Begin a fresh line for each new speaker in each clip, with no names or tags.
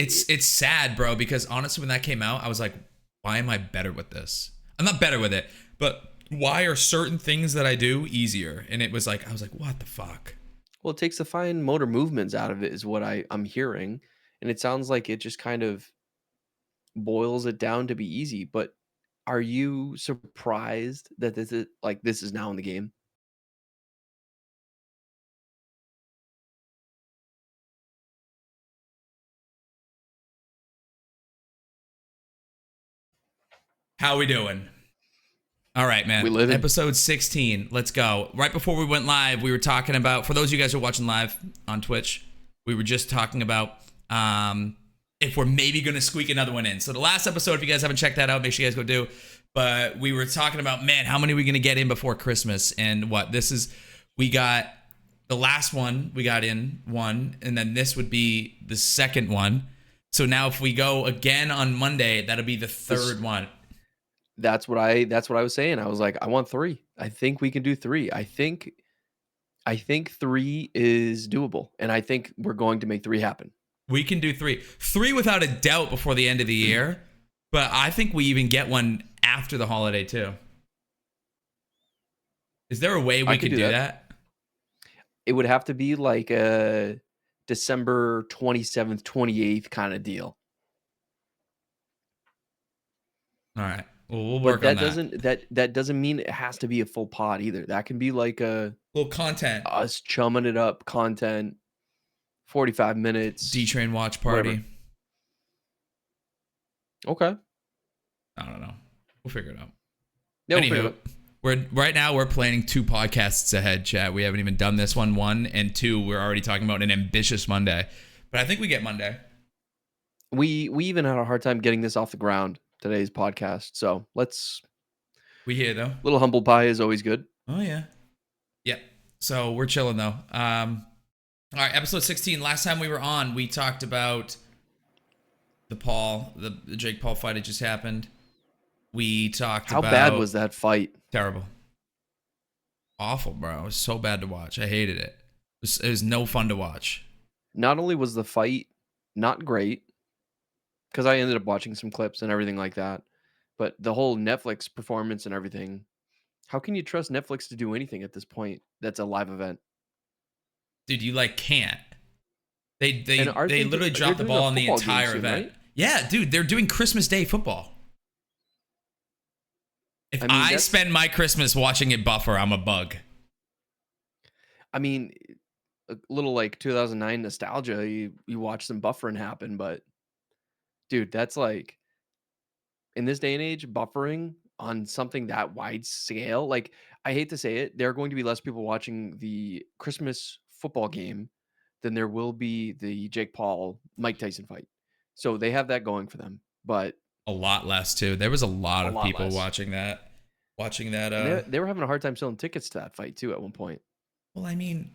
It's sad, bro, because honestly, when that came out, I was like, why am I better with this? I'm not better with it, but why are certain things that I do easier? And it was like, I was like, what the fuck?
Well, it takes the fine motor movements out of it, is what I'm hearing, and it sounds like it just kind of boils it down to be easy. But are you surprised that this is now in the game?
How we doing? All right,
We
man.
live in.
Episode 16. Let's go. Right before we went live, we were talking about, for those of you guys who are watching live on Twitch, we were just talking about if we're maybe going to squeak another one in. So the last episode, if you guys haven't checked that out, make sure you guys go do. But we were talking about, man, how many are we going to get in before Christmas? And we got the last one, we got in one, and then this would be the second one. So now if we go again on Monday, that'll be the third one.
That's what I was saying. I was like, I want 3. I think we can do 3. I think 3 is doable, and I think we're going to make 3 happen.
We can do 3. 3 without a doubt before the end of the year. But I think we even get one after the holiday too. Is there a way we could do that?
It would have to be like a December 27th, 28th kind of deal.
All right. Well, we'll work on that.
That doesn't mean it has to be a full pod either. That can be like a
little content.
Us chumming it up content. 45 minutes.
D-Train watch party.
Whatever. Okay.
I don't know. We'll figure it out.
Yeah,
anywho, right now we're planning 2 podcasts ahead, chat. We haven't even done this one, and 2, we're already talking about an ambitious Monday. But I think we get Monday.
We even had a hard time getting this off the ground, today's podcast. So
we here though.
Little humble pie is always good.
Oh yeah. Yep. So we're chilling though. All right, episode 16. Last time we were on, we talked about the Jake Paul fight that just happened. We talked about...
How bad was that fight?
Terrible. Awful, bro. It was so bad to watch. I hated it. It was no fun to watch.
Not only was the fight not great, because I ended up watching some clips and everything like that, but the whole Netflix performance and everything, how can you trust Netflix to do anything at this point that's a live event?
Dude, you can't. They literally dropped the ball on the entire event. Right? Yeah, dude, they're doing Christmas Day football. If I spend my Christmas watching it buffer, I'm a bug.
I mean, a little like 2009 nostalgia. You watch some buffering happen, but dude, that's like, in this day and age, buffering on something that wide scale, like, I hate to say it, there are going to be less people watching the Christmas football game than there will be the Jake Paul Mike Tyson fight. So they have that going for them, but
a lot less too. There was a lot of people watching that.
They were having a hard time selling tickets to that fight too at one point.
Well, I mean,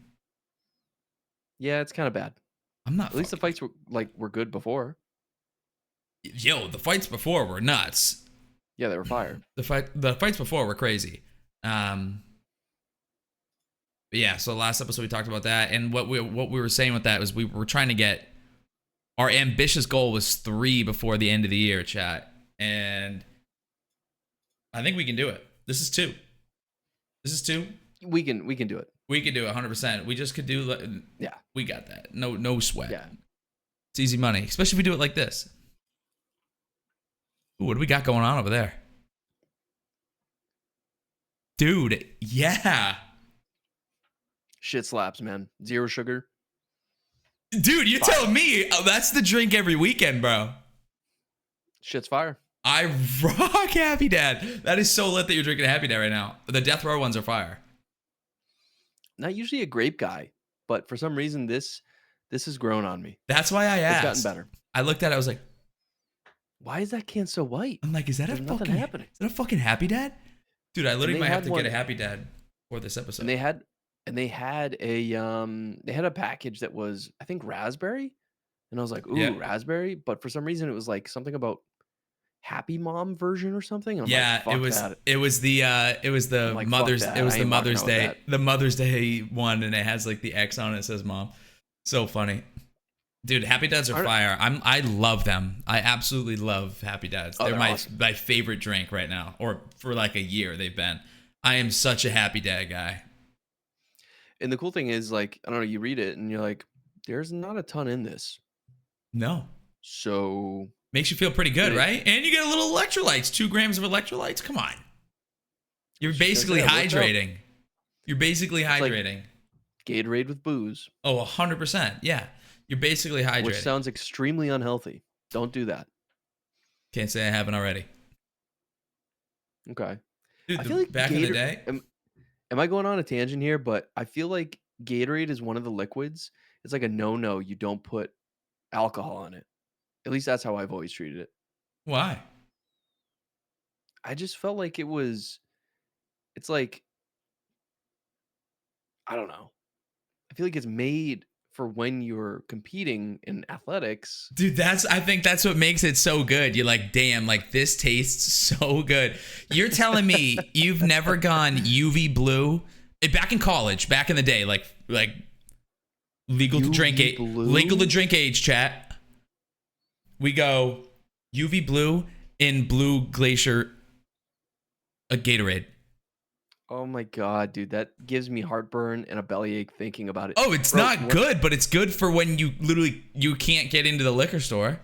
yeah, it's kind of bad.
I'm not.
At least the fights were good before.
Yo, the fights before were nuts.
Yeah, they were fire.
The fights before were crazy. But yeah, so last episode we talked about that, and what we were saying with that was we were trying to get, our ambitious goal was 3 before the end of the year, chat, and I think we can do it. This is 2. We can
do it.
We can do it 100%. We just could do.
Yeah,
we got that. No sweat.
Yeah,
it's easy money, especially if we do it like this. Ooh, what do we got going on over there? Dude, yeah.
Shit slaps, man. 0 sugar.
Dude, you're telling me that's the drink every weekend, bro.
Shit's fire.
I rock Happy Dad. That is so lit that you're drinking a Happy Dad right now. The Death Row ones are fire.
Not usually a grape guy, but for some reason this has grown on me.
That's why I asked.
It's gotten better.
I looked at it, I was like,
why is that can so white?
I'm like, is that nothing happening? Is that a fucking Happy Dad? Dude, I literally might have to get a Happy Dad for this episode.
And they had a package that was, I think, raspberry. And I was like, ooh, yeah. Raspberry. But for some reason it was like something about Happy Mom version or something. And
yeah,
like,
it was the Mother's Day one, and it has like the X on it, says mom. So funny. Dude, Happy Dads are fire. I love them. I absolutely love Happy Dads. They're my
awesome.
my favorite drink right now, or for like a year they've been. I am such a Happy Dad guy.
And the cool thing is, like, I don't know, you read it and you're like, there's not a ton in this.
No.
So
Makes you feel pretty good, right? And you get a little electrolytes, 2 grams of electrolytes. Come on. You're basically hydrating. You're basically hydrating.
Like Gatorade with booze.
Oh, 100%. Yeah. You're basically hydrating.
Which sounds extremely unhealthy. Don't do that.
Can't say I haven't already.
Okay.
Dude,
I feel like
back in the day.
Am I going on a tangent here? But I feel like Gatorade is one of the liquids. It's like a no-no. You don't put alcohol in it. At least that's how I've always treated it.
Why?
I just felt like it's like, I don't know. I feel like it's made for when you're competing in athletics.
Dude, I think that's what makes it so good. You're like, damn, like this tastes so good. You're telling me you've never gone UV blue? Back in college, back in the day, like legal to drink age, chat. We go UV blue in Blue Glacier, a Gatorade.
Oh my god, dude, that gives me heartburn and a bellyache thinking about it.
Oh, it's not good, but it's good for when you can't get into the liquor store.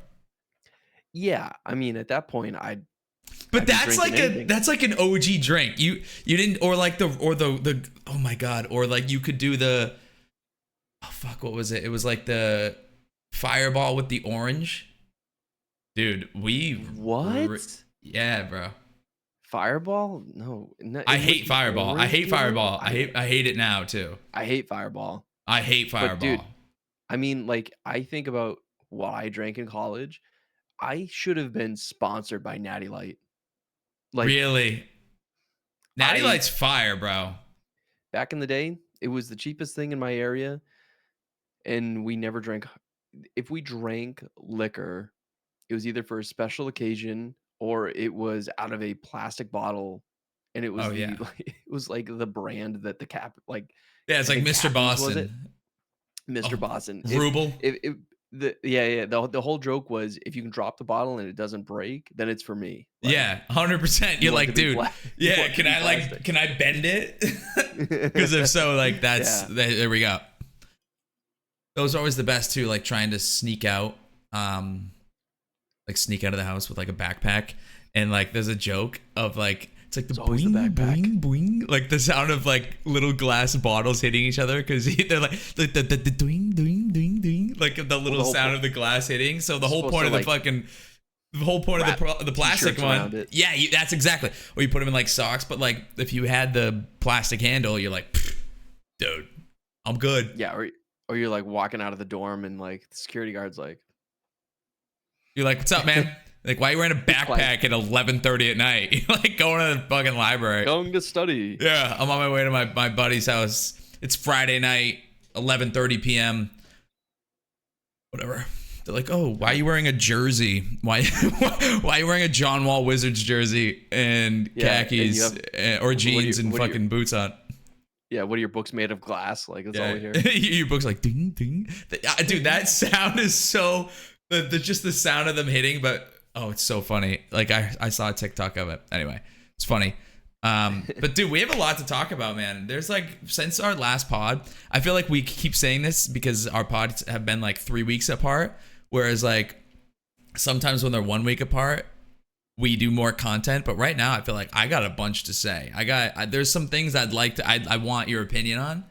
Yeah, I mean, at that point,
But that's like an OG drink. You didn't, or like the oh my god, or like you could do the, oh fuck, what was it? It was like the Fireball with the orange. Dude, yeah, bro.
Fireball? No,
I hate Fireball. I hate Fireball. I hate it now too.
I hate Fireball.
I hate Fireball.
But dude, I mean, like, I think about what I drank in college. I should have been sponsored by Natty Light.
Like, really? Natty Light's fire, bro.
Back in the day, it was the cheapest thing in my area, and we never drank. If we drank liquor, it was either for a special occasion or it was out of a plastic bottle, and it was it was like the brand that the cap, like,
yeah, it's like Mr. Boston.
Was it? Mr. Boston.
Ruble.
The whole joke was, if you can drop the bottle and it doesn't break, then it's for me.
Like, yeah, 100%. You're like, dude, yeah, can I bend it? Because if so, like, there we go. Those are always the best too, like trying to sneak out of the house with like a backpack, and like there's a joke of like, it's like the boing, boing, boing, like the sound of like little glass bottles hitting each other, because they're like the doing, doing, doing, doing, like the little sound of the glass hitting. So the whole point of the fucking, the whole point of the plastic one, yeah, that's exactly. Or you put them in like socks, but like if you had the plastic handle, you're like, dude, I'm good.
Yeah, or you're like walking out of the dorm and like the security guard's like,
you're like, what's up, man? Like, why are you wearing a backpack at 11:30 at night? You're like going to the fucking library.
Going to study.
Yeah, I'm on my way to my buddy's house. It's Friday night, 11:30 p.m. Whatever. They're like, oh, why are you wearing a jersey? Why are you wearing a John Wall Wizards jersey and khakis or jeans and fucking boots on?
Yeah, what are your books made of glass? Like, that's all we hear.
Your book's like ding ding. Dude, that sound is so, just the sound of them hitting, but oh, it's so funny. Like I saw a TikTok of it. Anyway, it's funny. But dude, we have a lot to talk about, man. There's like, since our last pod, I feel like we keep saying this because our pods have been like 3 weeks apart, whereas like sometimes when they're 1 week apart, we do more content. But right now I feel like I got a bunch to say. There's some things I want your opinion on.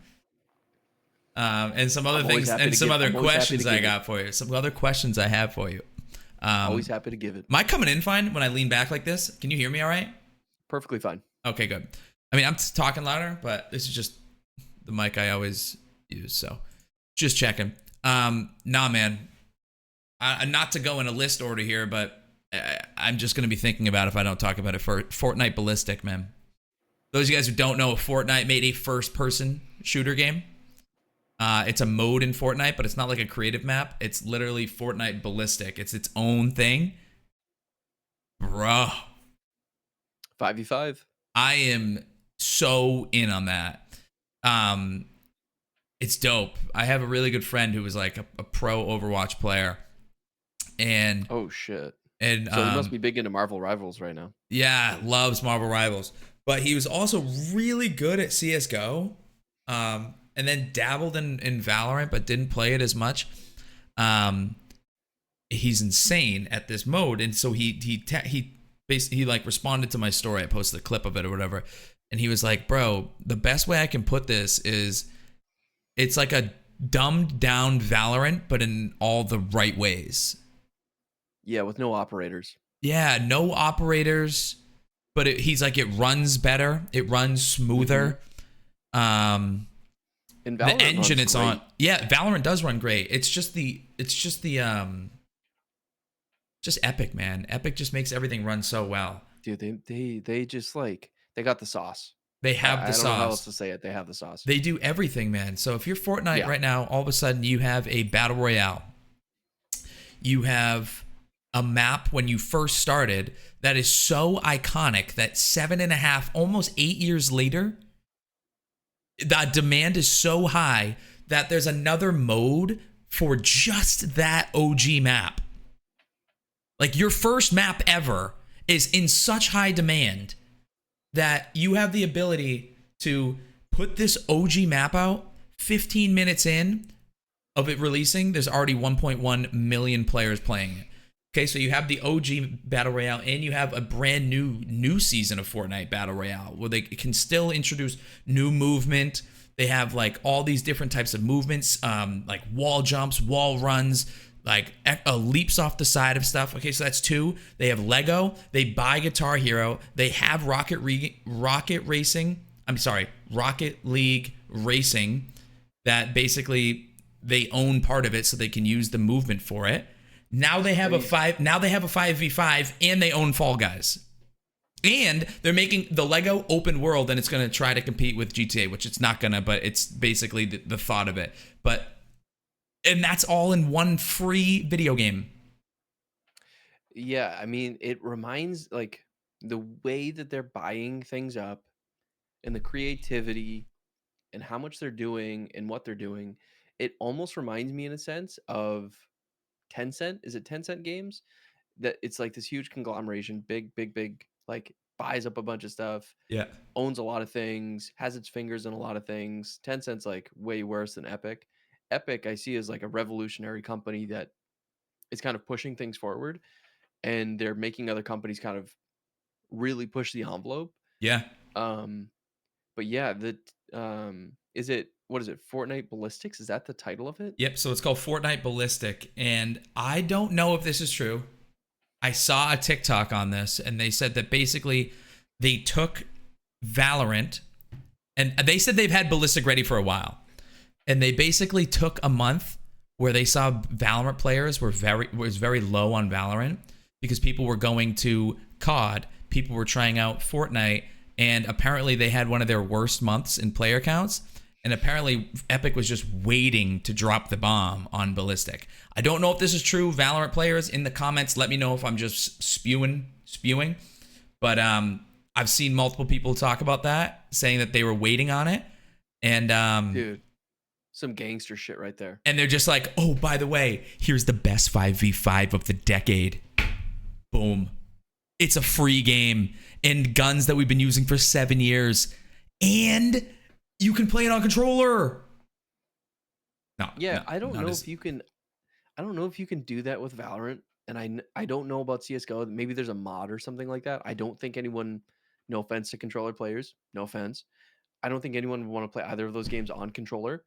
And some other things and some other questions I got for you. Some other questions I have for you.
Always happy to give it.
Am I coming in fine when I lean back like this? Can you hear me all right?
Perfectly fine.
Okay, good. I mean, I'm talking louder, but this is just the mic I always use, so just checking. Nah, man. Not to go in a list order here, but I'm just going to be thinking about if I don't talk about it for Fortnite Ballistic, man. Those of you guys who don't know, Fortnite made a first-person shooter game. It's a mode in Fortnite, but it's not like a creative map. It's literally Fortnite Ballistic. It's its own thing. Bruh.
5v5.
I am so in on that. It's dope. I have a really good friend who was like a pro Overwatch player, and
Oh shit.
and
So he must be big into Marvel Rivals right now.
yeah, loves Marvel Rivals. But he was also really good at CS:GO, and then dabbled in Valorant, but didn't play it as much. Um, he's insane at this mode, and so he basically like responded to my story. I posted a clip of it or whatever, and he was like, "Bro, the best way I can put this is it's like a dumbed down Valorant, but in all the right ways."
Yeah, with no operators.
Yeah, no operators, but he's like, it runs better, it runs smoother.
And
The
Valorant
engine
runs
it's
great.
on, yeah, Valorant does run great. Just Epic, man. Epic just makes everything run so well.
Dude, they just like they got the sauce.
They have the
I don't know how else
sauce.
to say it. They have the sauce.
They do everything, man. So if you're Fortnite
Yeah.
right now, all of a sudden you have a battle royale. You have a map when you first started that is so iconic that 7.5, almost 8 years later, the demand is so high that there's another mode for just that OG map. Like your first map ever is in such high demand that you have the ability to put this OG map out 15 minutes in of it releasing. There's already 1.1 million players playing it. Okay, so you have the OG Battle Royale and you have a brand new season of Fortnite Battle Royale where they can still introduce new movement. They have like all these different types of movements, like wall jumps, wall runs, like leaps off the side of stuff. Okay, so that's 2. They have Lego. They buy Guitar Hero. They have Rocket League Racing that basically they own part of it so they can use the movement for it. Now they have a 5v5 and they own Fall Guys. And they're making the Lego open world and it's going to try to compete with GTA, which it's not going to, but it's basically the thought of it. And that's all in one free video game.
Yeah, I mean, it reminds like the way that they're buying things up and the creativity and how much they're doing and what they're doing. It almost reminds me in a sense of Tencent. Is it Tencent Games? That it's like this huge conglomeration, big, like buys up a bunch of stuff,
Yeah.
owns a lot of things, has its fingers in a lot of things. Tencent's like way worse than Epic. Epic, I see as like a revolutionary company that is kind of pushing things forward, and they're making other companies kind of really push the envelope.
Yeah.
Um, but yeah, is it what is it? Fortnite Ballistics? Is that the title of it?
Yep. So it's called Fortnite Ballistic. And I don't know if this is true. I saw a TikTok on this and they said that basically they took Valorant and they said they've had Ballistic ready for a while. And they basically took a month where they saw Valorant players was very low on Valorant because people were going to COD, people were trying out Fortnite, and apparently they had one of their worst months in player counts. And apparently Epic was just waiting to drop the bomb on Ballistic. I don't know if this is true. Valorant players in the comments, let me know if I'm just spewing. But I've seen multiple people talk about that, saying that they were waiting on it. And
Dude, some gangster shit right there.
and they're just like, oh, by the way, here's the best 5v5 of the decade. Boom. It's a free game and guns that we've been using for 7 years. And you can play it on controller. No.
Yeah,
no,
I don't
not
know
as-
if you can. I don't know if you can do that with Valorant, and I don't know about CS:GO. Maybe there's a mod or something like that. I don't think anyone. No offense to controller players. No offense. I don't think anyone would want to play either of those games on controller.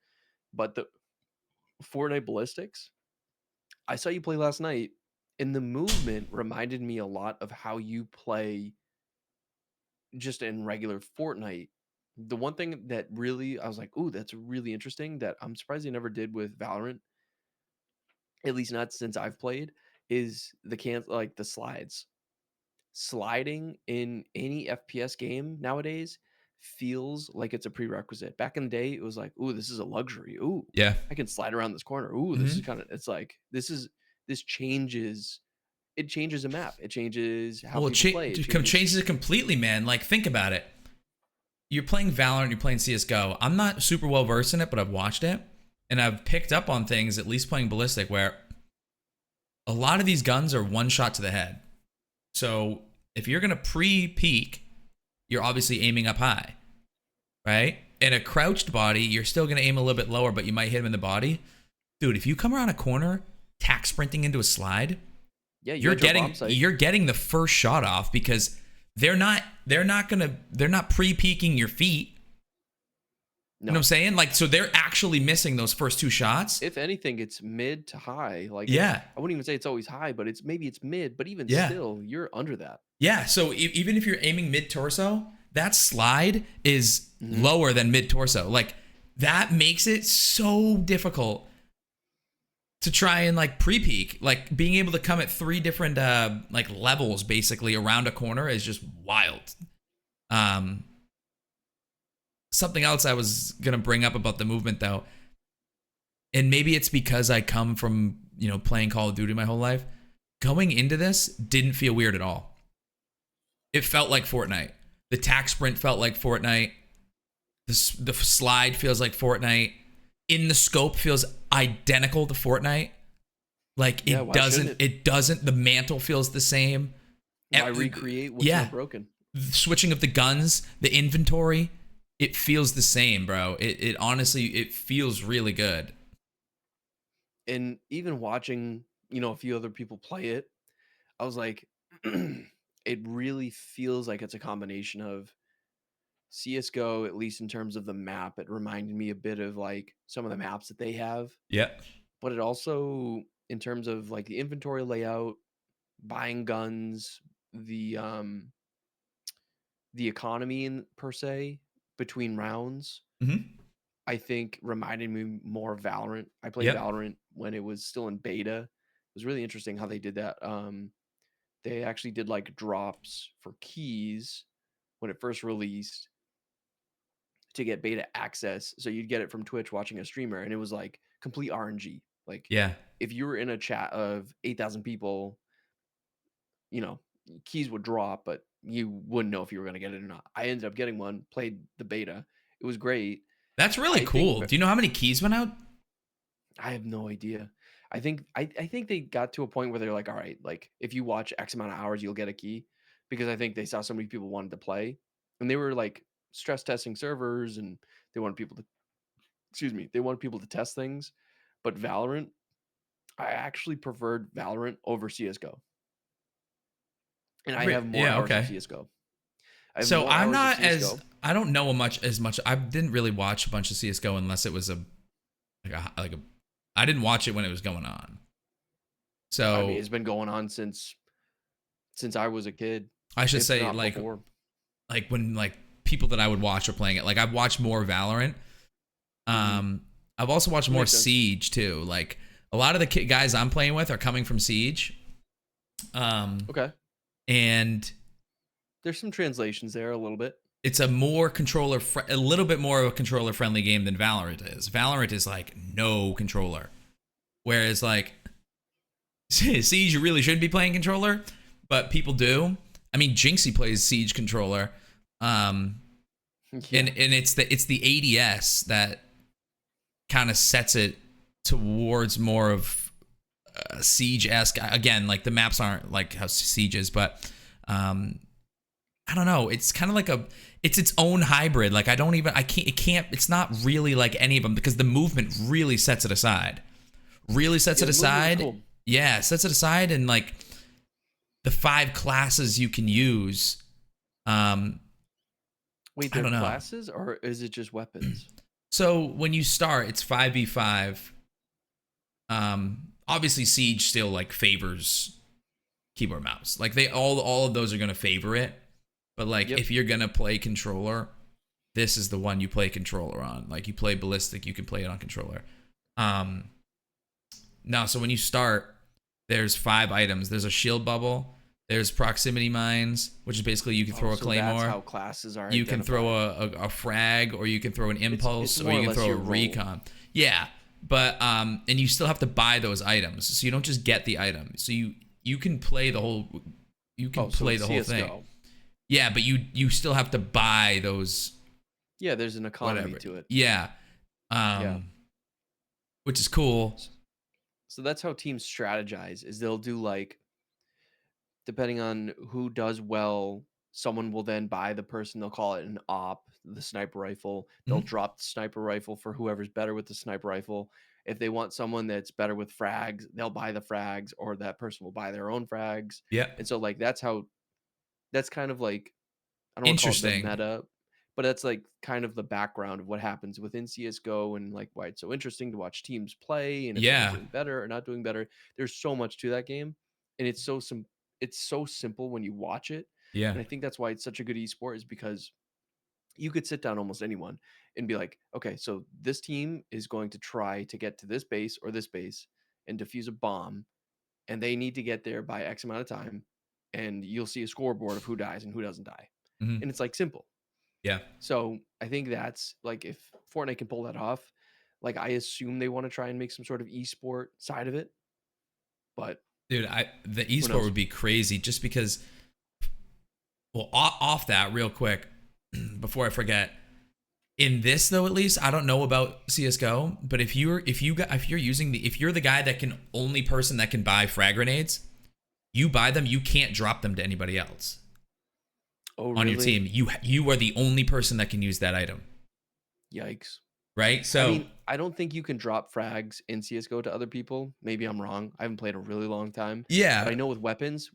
But the Fortnite Ballistics, I saw you play last night, and the movement reminded me a lot of how you play just in regular Fortnite. The one thing that really I was like, "Ooh, that's really interesting," that I'm surprised they never did with Valorant, at least not since I've played, is like the slides. Sliding in any FPS game nowadays feels like it's a prerequisite. Back in the day, it was like, "Ooh, this is a luxury. Ooh,
Yeah.
I can slide around this corner. Ooh, this is
Mhm.
kind of." It's like this changes. It changes a map. It changes how
Well,
people play. It changes.
changes it completely, man. Like, think about it. you're playing Valorant, you're playing CS:GO. I'm not super well versed in it, but I've watched it, and I've picked up on things, at least playing Ballistic, where a lot of these guns are one shot to the head. So if you're gonna pre-peek, you're obviously aiming up high, right? In a crouched body, you're still gonna aim a little bit lower, but you might hit him in the body. Dude, if you come around a corner, tack sprinting into a slide,
Yeah,
you're getting the first shot off because they're not pre-peeking your feet.
No.
You know what I'm saying? Like, so they're actually missing those first two shots.
If anything, it's mid to high. Like,
Yeah.
I wouldn't even say it's always high, but maybe it's mid. But even
Yeah.
still, you're under that.
Yeah. So even if you're aiming mid torso, that slide is lower than mid torso. Like, that makes it so difficult to try and like pre-peek. Like, being able to come at 3 different like levels basically around a corner is just wild. Something else I was gonna bring up about the movement though, and maybe it's because I come from, you know, playing Call of Duty my whole life. Going into this didn't feel weird at all. It felt like Fortnite. The tack sprint felt like Fortnite. The slide feels like Fortnite. In the scope feels identical to Fortnite. Like,
Yeah, why shouldn't
it doesn't. The mantle feels the same.
Why recreate what's not broken?
Switching of the guns, the inventory, it feels the same, bro. It honestly, it feels really good.
And even watching, you know, a few other people play it, I was like, it really feels like it's a combination of CS:GO, at least in terms of the map. It reminded me a bit of like some of the maps that they have,
Yeah.
but it also, in terms of like the inventory layout, buying guns, the economy in per se between rounds, I think reminded me more of Valorant. I played Valorant when it was still in beta. It was really interesting how they did that. They actually did like drops for keys when it first released to get beta access. So you'd get it from Twitch watching a streamer, and it was like complete RNG. Like, if you were in a chat of 8,000 people, you know, keys would drop, but you wouldn't know if you were going to get it or not. I ended up getting one, played the beta. It was great.
That's really cool. Do you know how many keys went out?
I have no idea. I think they got to a point where they're like, all right, like if you watch X amount of hours, you'll get a key, because I think they saw so many people wanted to play, and they were like stress testing servers, and they wanted people to, they wanted people to test things. But Valorant, I actually preferred Valorant over CS:GO, and I have more hours of CS:GO.
So I'm not as, I don't know as much. I didn't really watch a bunch of CS:GO unless it was I didn't watch it when it was going on. So
I mean, it's been going on since I was a kid.
I should say like when like people that I would watch are playing it. Like, I've watched more Valorant. I've also watched more Siege too. Like, a lot of the guys I'm playing with are coming from Siege.
Okay.
And
there's some translations there a little bit.
It's a more a little bit more of a controller friendly game than Valorant is. Valorant is like no controller. Whereas like Siege, you really shouldn't be playing controller, but people do. I mean, Jinxie plays Siege controller. And it's the ADS that kind of sets it towards more of Siege-esque. Again, like the maps aren't like how Siege is, but I don't know. It's kind of like it's its own hybrid. Like, it's not really like any of them, because the movement really sets it aside. Cool. Yeah, sets it aside, and like the 5 classes you can use.
Wait, they're classes, or is it just weapons?
So when you start, it's 5v5. Obviously Siege still like favors keyboard mouse. Like, they all of those are gonna favor it. But like, if you're gonna play controller, this is the one you play controller on. Like, you play Ballistic, you can play it on controller. Now, so when you start, there's 5 items. There's a shield bubble. There's proximity mines, which is basically you can throw a claymore. That's
how classes are.
You can throw a frag, or you can throw an impulse, or you can throw a recon. Yeah, but and you still have to buy those items, so you don't just get the item. So you can play the whole. You can play the whole thing. Yeah, but you still have to buy those
Yeah, there's an economy
whatever.
to it.
Yeah.
Yeah.
Which is cool.
So that's how teams strategize is they'll do like depending on who does well, someone will then buy the person, they'll call it an op, the sniper rifle. They'll
Mhm.
drop the sniper rifle for whoever's better with the sniper rifle. If they want someone that's better with frags, they'll buy the frags or that person will buy their own frags.
Yeah.
And so like that's kind of like I don't want to call it the
Interesting.
meta, but that's like kind of the background of what happens within CS:GO and like why it's so interesting to watch teams play and if someone's
Yeah.
doing better or not doing better. There's so much to that game, and it's so simple when you watch it,
Yeah.
and I think that's why it's such a good esport is because you could sit down almost anyone and be like, okay, so this team is going to try to get to this base or this base and defuse a bomb, and they need to get there by X amount of time, and you'll see a scoreboard of who dies and who doesn't die,
Mhm.
and it's like simple.
Yeah.
So I think that's like if Fortnite can pull that off, like I assume they want to try and make some sort of esport side of it, but
Dude, the
who
esport
knows?
would be crazy just because. Well, off that real quick, before I forget. In this though, at least I don't know about CS:GO, but if you're the guy that can only person that can buy frag grenades, you buy them. You can't drop them to anybody else
Oh,
on your
really?
team. You are the only person that can use that item,
Yikes.
right?
I
So
mean, I don't think you can drop frags in CS:GO to other people. Maybe I'm wrong. I haven't played a really long time, but
yeah,
I know with weapons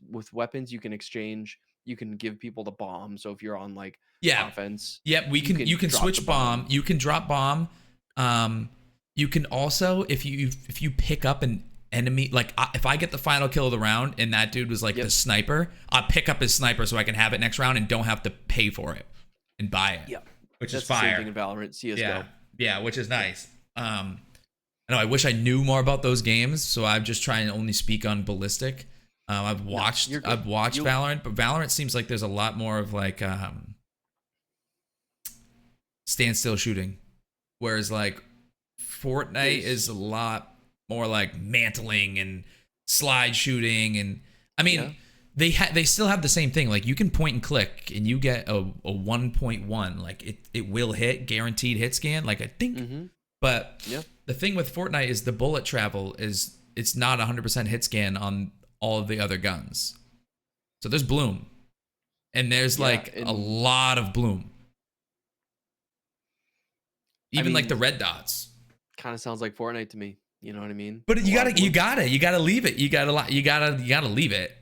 you can exchange, you can give people the bomb. So if you're on like
yeah,
offense,
yep.
you
You
can
can
drop the
switch bomb.
bomb.
You can drop bomb. Um, you can also if you pick up an enemy, like if I get the final kill of the round and that dude was like the
Yep.
sniper, I'll pick up his sniper so I can have it next round and don't have to pay for it and buy it,
Yeah.
which is
That's the same
fire.
thing in Valorant,
Yeah,
CS:GO.
yeah, which is
Yeah.
nice. I know I wish I knew more about those games, so I'm just trying to only speak on Ballistic.
No, you're
I've
good.
watched
You'll
Valorant, but Valorant seems like there's a lot more of like standstill shooting, whereas like Fortnite is
there's
a lot more like mantling and slide shooting, and I
yeah.
mean they still have the same thing. Like you can point and click, and you get a 1.1, like it will hit guaranteed hit scan, like I think.
Mm-hmm.
But
Yeah.
the thing with Fortnite is the bullet travel is it's not 100% hit scan on all of the other guns. So there's bloom, and there's
Yeah.
like a
And
lot of bloom,
I
even like
mean,
the red dots.
kind of sounds like Fortnite to me. You know what I mean?
But
A lot of bloom.
you gotta leave it. You gotta leave it.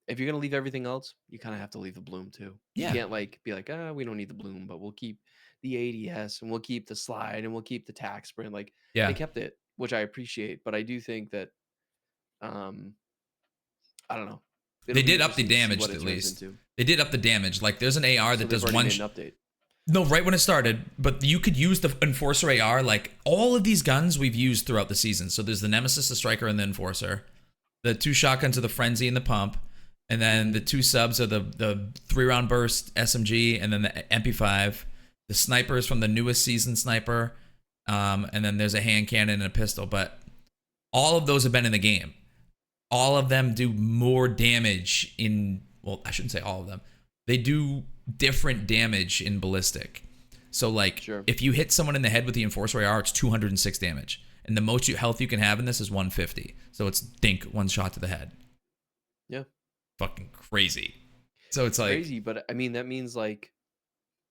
If you're gonna leave everything else, you kind of have to leave the bloom too. You
Yeah,
can't like be like, we don't need the bloom, but we'll keep the ADS and we'll keep the slide and we'll keep the tack sprint. Like they
yeah.
kept it, which I appreciate. But I do think that, um, I don't know. It'll
They
be
did up the
interesting to see
damage
what it
at
turns
least.
into.
They did up the damage. Like there's an AR
So
that
they've
does
already
one.
made an update.
No, right when it started, but you could use the Enforcer AR. Like all of these guns we've used throughout the season. So there's the Nemesis, the Striker, and the Enforcer. The two shotguns are the Frenzy and the Pump. And then the two subs are the 3-round burst SMG and then the MP5. The snipers from the newest season sniper. And then there's a hand cannon and a pistol. But all of those have been in the game. All of them do more damage in, well, I shouldn't say all of them. They do different damage in Ballistic. So like
Sure.
if you hit someone in the head with the Enforcer AR, it's 206 damage. And the most health you can have in this is 150. So it's dink, one shot to the head.
Yeah.
Fucking crazy. So it's like,
Crazy, but I mean that means like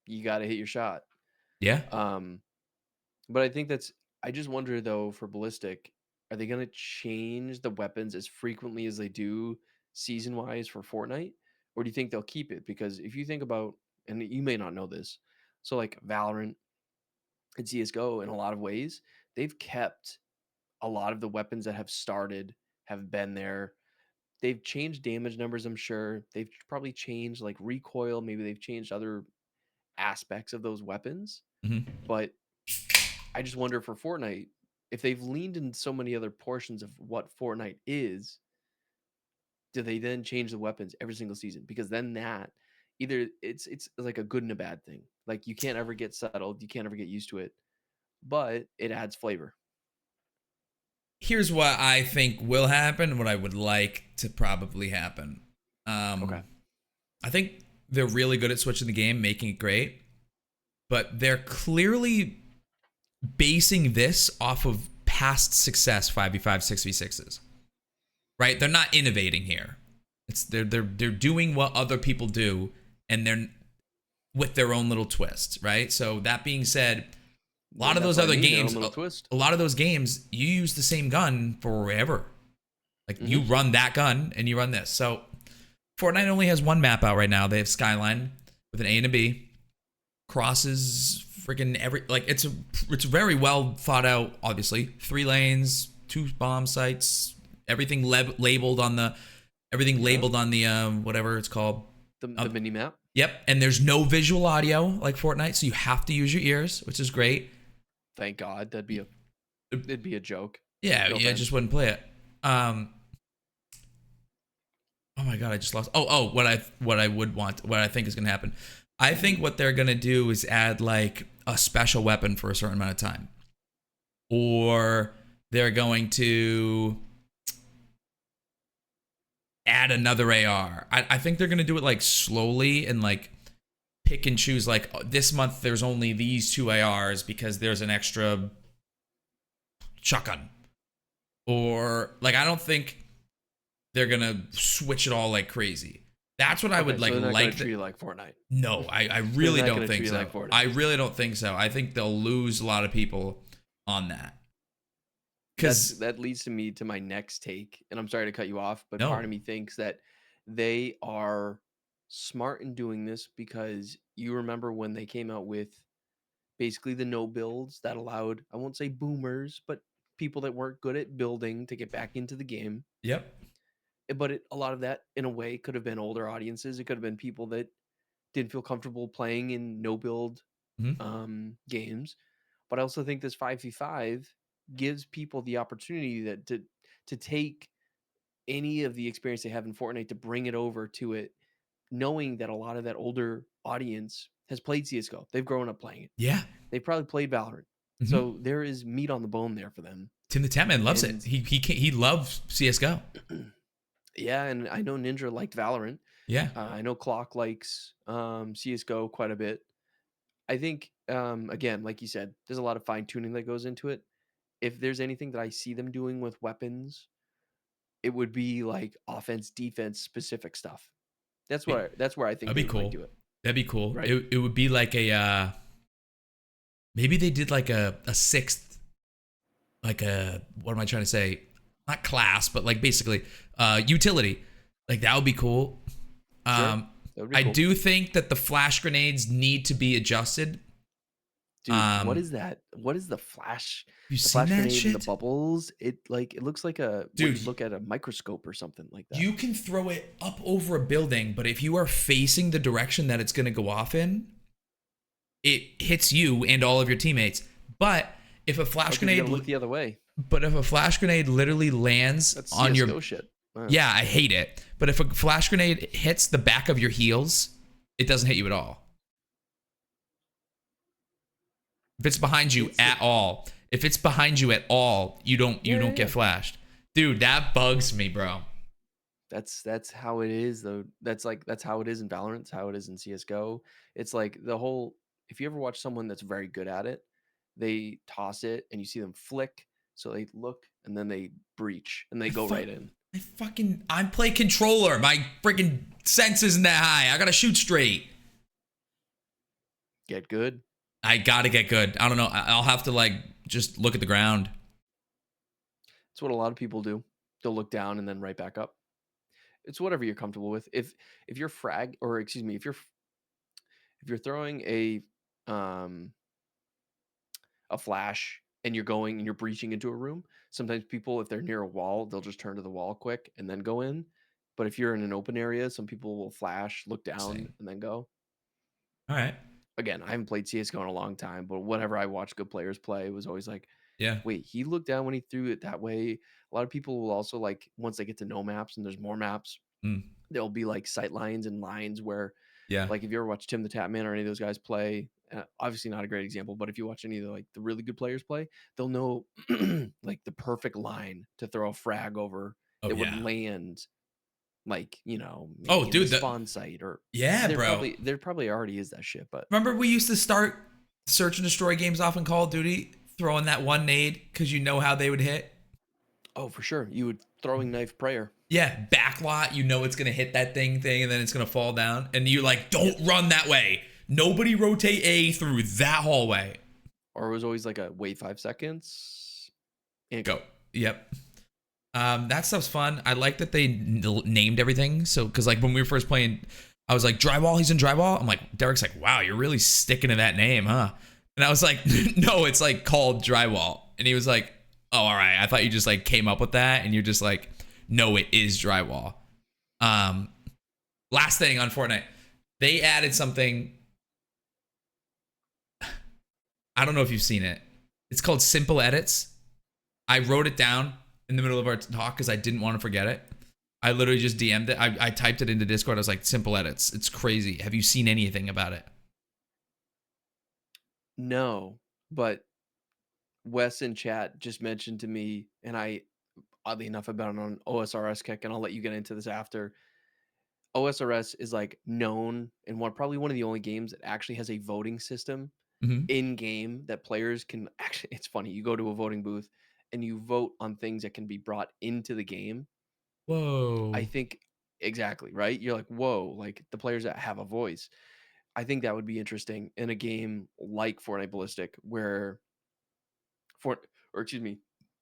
you got to hit your shot.
yeah.
But I think that's. I just wonder though for Ballistic, are they gonna change the weapons as frequently as they do season wise for Fortnite, or do you think they'll keep it? Because if you think about, and you may not know this, so like Valorant and CS:GO in a lot of ways, they've kept a lot of the weapons that have started have been there. They've changed damage numbers, I'm sure. They've probably changed like recoil. Maybe they've changed other aspects of those weapons.
Mm-hmm.
But I just wonder for Fortnite, if they've leaned in so many other portions of what Fortnite is, do they then change the weapons every single season? Because then that either it's like a good and a bad thing. Like you can't ever get settled, you can't ever get used to it, but it adds flavor.
Here's what I think will happen, what I would like to probably happen.
Okay.
I think they're really good at switching the game, making it great. but they're clearly basing this off of past success 5v5 6v6s. Right? They're not innovating here. It's they're doing what other people do, and they're with their own little twist, right? So that being said, a lot of those other games, a lot of those games, you use the same gun forever. Like you run that gun and you run this. So Fortnite only has one map out right now. They have Skyline with an A and a B. Crosses freaking every, like it's very well thought out. Obviously, 3 lanes, 2 bomb sites, everything labeled on the whatever it's called,
the mini map.
Yep, and there's no visual audio like Fortnite, so you have to use your ears, which is great.
Thank God, it'd be a joke.
Yeah, I just wouldn't play it. Oh my God, I just lost. What I think is gonna happen. I think what they're gonna do is add like a special weapon for a certain amount of time, or they're going to add another AR. I think they're gonna do it like slowly and like pick and choose. Like this month, there's only these 2 ARs because there's an extra shotgun, or like I don't think they're gonna switch it all like crazy. That's what I would like.
So they're not
like
treat it like Fortnite.
No, I really don't think so.
Like
I really don't think so. I think they'll lose a lot of people on that. Because
that leads me to my next take, and I'm sorry to cut you off, but
No.
part of me thinks that they are smart in doing this because you remember when they came out with basically the no builds that allowed, I won't say boomers, but people that weren't good at building to get back into the game.
Yep.
But a lot of that, in a way, could have been older audiences. It could have been people that didn't feel comfortable playing in no build games. But I also think this 5v5 gives people the opportunity that to take any of the experience they have in Fortnite to bring it over to it, knowing that a lot of that older audience has played CS:GO. They've grown up playing it.
Yeah.
They've probably played Valorant. So there is meat on the bone there for them.
Tim the Tatman loves it. He loves CS:GO.
Yeah, and I know Ninja liked Valorant.
Yeah.
I know Clock likes CS:GO quite a bit. I think, again, like you said, there's a lot of fine tuning that goes into it. If there's anything that I see them doing with weapons, it would be like offense, defense specific stuff. That's where I think
that'd be cool. Do it. That'd be cool. Right? It would be like a maybe they did like a 6th, like a, what am I trying to say? Not class, but like basically utility. Like that would be cool.
Sure.
I do think that the flash grenades need to be adjusted.
Dude, what is that? What is the flash?
You
the
seen
flash
that
grenade
shit?
And the bubbles. It looks like a
dude.
Look at a microscope or something like that.
You can throw it up over a building, but if you are facing the direction that it's going to go off in, it hits you and all of your teammates. But if a flash grenade
look the other way.
But if a flash grenade literally lands
That's
on
CS:GO
your
shit. Wow.
Yeah, I hate it. But if a flash grenade hits the back of your heels, it doesn't hit you at all. If it's behind you at all, you don't get flashed. Dude, that bugs me, bro.
That's how it is though. That's how it is in Valorant, it's how it is in CS:GO. It's like the whole, if you ever watch someone that's very good at it, they toss it and you see them flick, so they look and then they breach and they go right in.
I play controller. My freaking sense isn't that high. I gotta shoot straight.
Get good.
I gotta get good. I don't know. I'll have to like just look at the ground.
It's what a lot of people do. They'll look down and then right back up. It's whatever you're comfortable with. If you're if you're throwing a flash and you're breaching into a room, sometimes people, if they're near a wall, they'll just turn to the wall quick and then go in. But if you're in an open area, some people will flash, look down, and then go.
All right.
Again, I haven't played CS:GO in a long time, but whenever I watch good players play, it was always like,
yeah,
wait, he looked down when he threw it that way. A lot of people will also, like, once they get to know maps and there's more maps, there'll be like sight lines and lines where, like if you ever watch Tim the Tatman or any of those guys play, obviously not a great example, but if you watch any of the really good players play, they'll know like the perfect line to throw a frag over that would land, like,
dude,
the spawn site, or
bro.
There probably already is that shit. But
remember we used to start search and destroy games off in Call of Duty, throwing that one nade because you know how they would hit.
Oh, for sure. You would throwing knife prayer.
Yeah, backlot, you know it's gonna hit that thing, and then it's gonna fall down, and you like don't run that way. Nobody rotate A through that hallway.
Or it was always like a wait 5 seconds and
Go. Yep. That stuff's fun. I like that they named everything. So, because like when we were first playing, I was like, drywall, he's in drywall. I'm like, Derek's like, wow, you're really sticking to that name, huh? And I was like, no, it's like called drywall. And he was like, oh, all right. I thought you just like came up with that. And you're just like, no, it is drywall. Last thing on Fortnite, they added something. I don't know if you've seen it. It's called Simple Edits. I wrote it down in the middle of our talk because I didn't want to forget it. I literally just DM'd it. I typed it into Discord. I was like, Simple Edits. It's crazy. Have you seen anything about it?
no, but Wes in chat just mentioned to me, and I, oddly enough, I've been on OSRS kick, and I'll let you get into this after. OSRS is like known and probably one of the only games that actually has a voting system
Mm-hmm.
in game that players can actually. It's funny. You go to a voting booth and you vote on things that can be brought into the game.
Whoa.
I think exactly right. You're like, whoa, like the players that have a voice. I think that would be interesting in a game like Fortnite Ballistic, where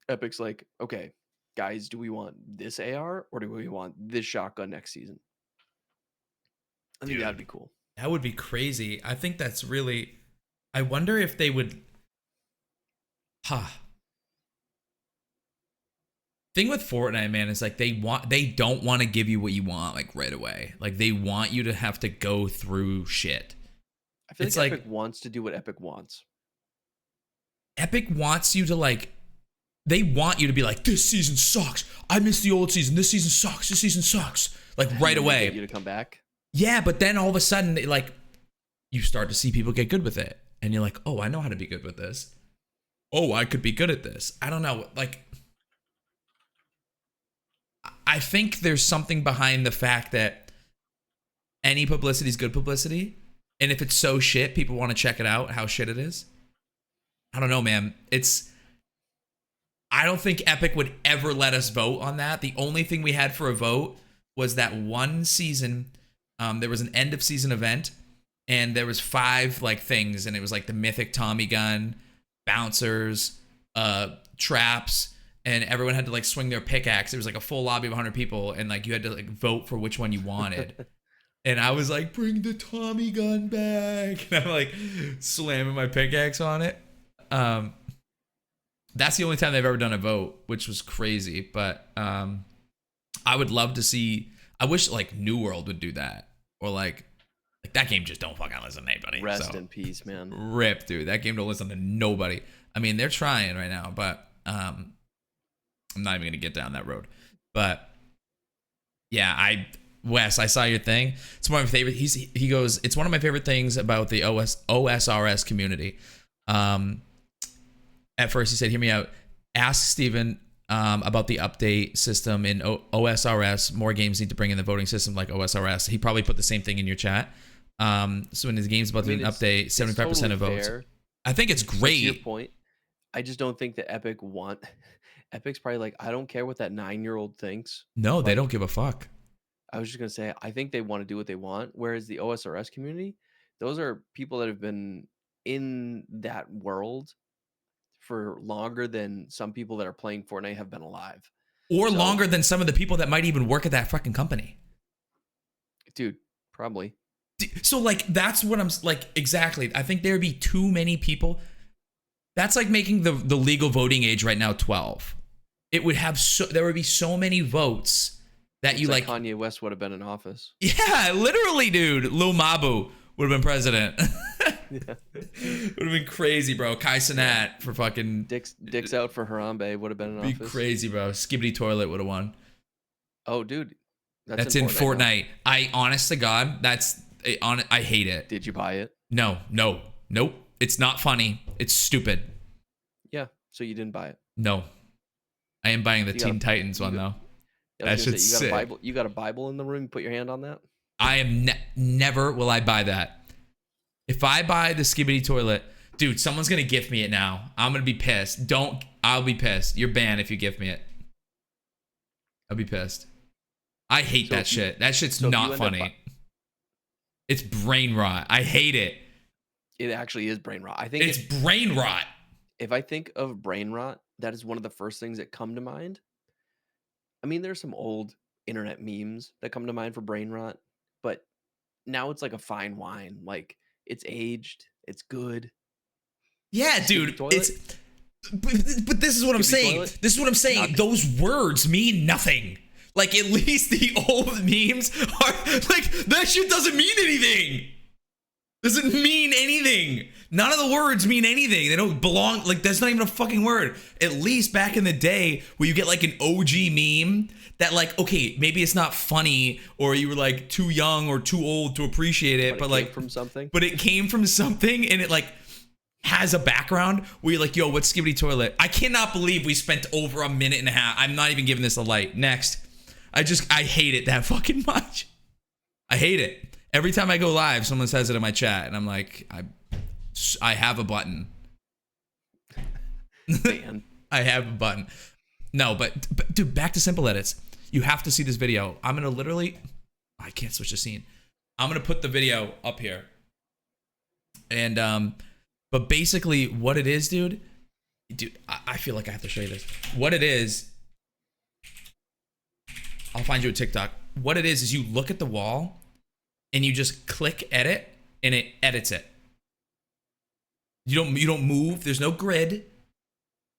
Epic's like, okay, guys, do we want this AR or do we want this shotgun next season? I think that'd be cool.
That would be crazy. I think that's really. I wonder if they would. Thing with Fortnite, man, is like they don't want to give you what you want like right away. Like they want you to have to go through shit.
I feel like Epic wants to do what Epic wants.
Epic wants you to like. They want you to be like, this season sucks. I miss the old season. This season sucks. This season sucks. Like right away.
Get you to come back.
Yeah, but then all of a sudden, like, you start to see people get good with it, and you're like, oh, I know how to be good with this. Oh, I could be good at this. I don't know. Like, I think there's something behind the fact that any publicity is good publicity, and if it's so shit, people want to check it out. How shit it is. I don't know, man. I don't think Epic would ever let us vote on that. The only thing we had for a vote was that one season. There was an end of season event, and there was 5 like things, and it was like the mythic Tommy gun, bouncers, traps, and everyone had to like swing their pickaxe. It was like a full lobby of 100 people, and like you had to like vote for which one you wanted. And I was like, bring the Tommy gun back, and I'm like slamming my pickaxe on it. That's the only time they've ever done a vote, which was crazy. But I would love to see. I wish like New World would do that, or like that game just don't fucking listen to anybody.
Rest in peace, man.
Rip, dude. That game don't listen to nobody. I mean, they're trying right now, but I'm not even gonna get down that road. But yeah, Wes, I saw your thing. It's one of my favorite. He goes, it's one of my favorite things about the OSRS community. At first, he said, "Hear me out. Ask Steven about the update system in OSRS. More games need to bring in the voting system like OSRS." He probably put the same thing in your chat. So when his game's about to do an update, 75% of votes.
Fair.
I think it's great.
To your point, I just don't think that Epic's probably like, I don't care what that 9-year-old thinks.
No,
like,
they don't give a fuck.
I was just gonna say, I think they want to do what they want. Whereas the OSRS community, those are people that have been in that world for longer than some people that are playing Fortnite have been alive.
Or longer than some of the people that might even work at that fucking company.
Dude, probably.
So like, that's what I'm like, exactly. I think there'd be too many people. That's like making the legal voting age right now 12. It would have there would be so many votes that you like
Kanye West would have been in office.
Yeah, literally, dude. Lil Mabu would have been president. Would have been crazy, bro. Kai Cenat for fucking
Dicks out for Harambe would have been in office.
Be crazy, bro. Skibbity Toilet would have won.
Oh, dude,
that's in Fortnite. I honest to God, I hate it.
Did you buy it?
No, nope. It's not funny. It's stupid.
Yeah, so you didn't buy it.
No, I am buying the Teen Titans one though. That shit's sick.
You got a Bible in the room. You put your hand on that.
I am never will I buy that. If I buy the Skibbity Toilet, Dude, someone's gonna gift me it now. I'm gonna be pissed. I'll be pissed. You're banned if you gift me it. I'll be pissed. I hate that shit. That shit's not funny. It's brain rot. I hate it.
It actually is brain rot. I think
it's brain rot.
If I think of brain rot, that is one of the first things that come to mind. I mean, there's some old internet memes that come to mind for brain rot, but now it's like a fine wine. Like, it's aged, it's good.
Yeah, dude. It's but this is what I'm saying. This is what I'm saying. Those words mean nothing. Like, at least the old memes are like, that shit doesn't mean anything. Doesn't mean anything. None of the words mean anything. They don't belong. Like, that's not even a fucking word. At least back in the day where you get like an OG meme that, like, okay, maybe it's not funny or you were like too young or too old to appreciate it, but like
from something.
But it came from something, and it like has a background where you're like, yo, what's Skibbity Toilet? I cannot believe we spent over a minute and a half. I'm not even giving this a light. Next. I hate it that fucking much. I hate it. Every time I go live, someone says it in my chat, and I'm like, I have a button.
Man.
I have a button. No, but dude, back to simple edits. You have to see this video. I'm gonna literally, I can't switch the scene. I'm gonna put the video up here. And but basically, what it is, dude. I feel like I have to show you this. What it is. I'll find you a TikTok. What it is you look at the wall and you just click edit and it edits it. You don't move. There's no grid.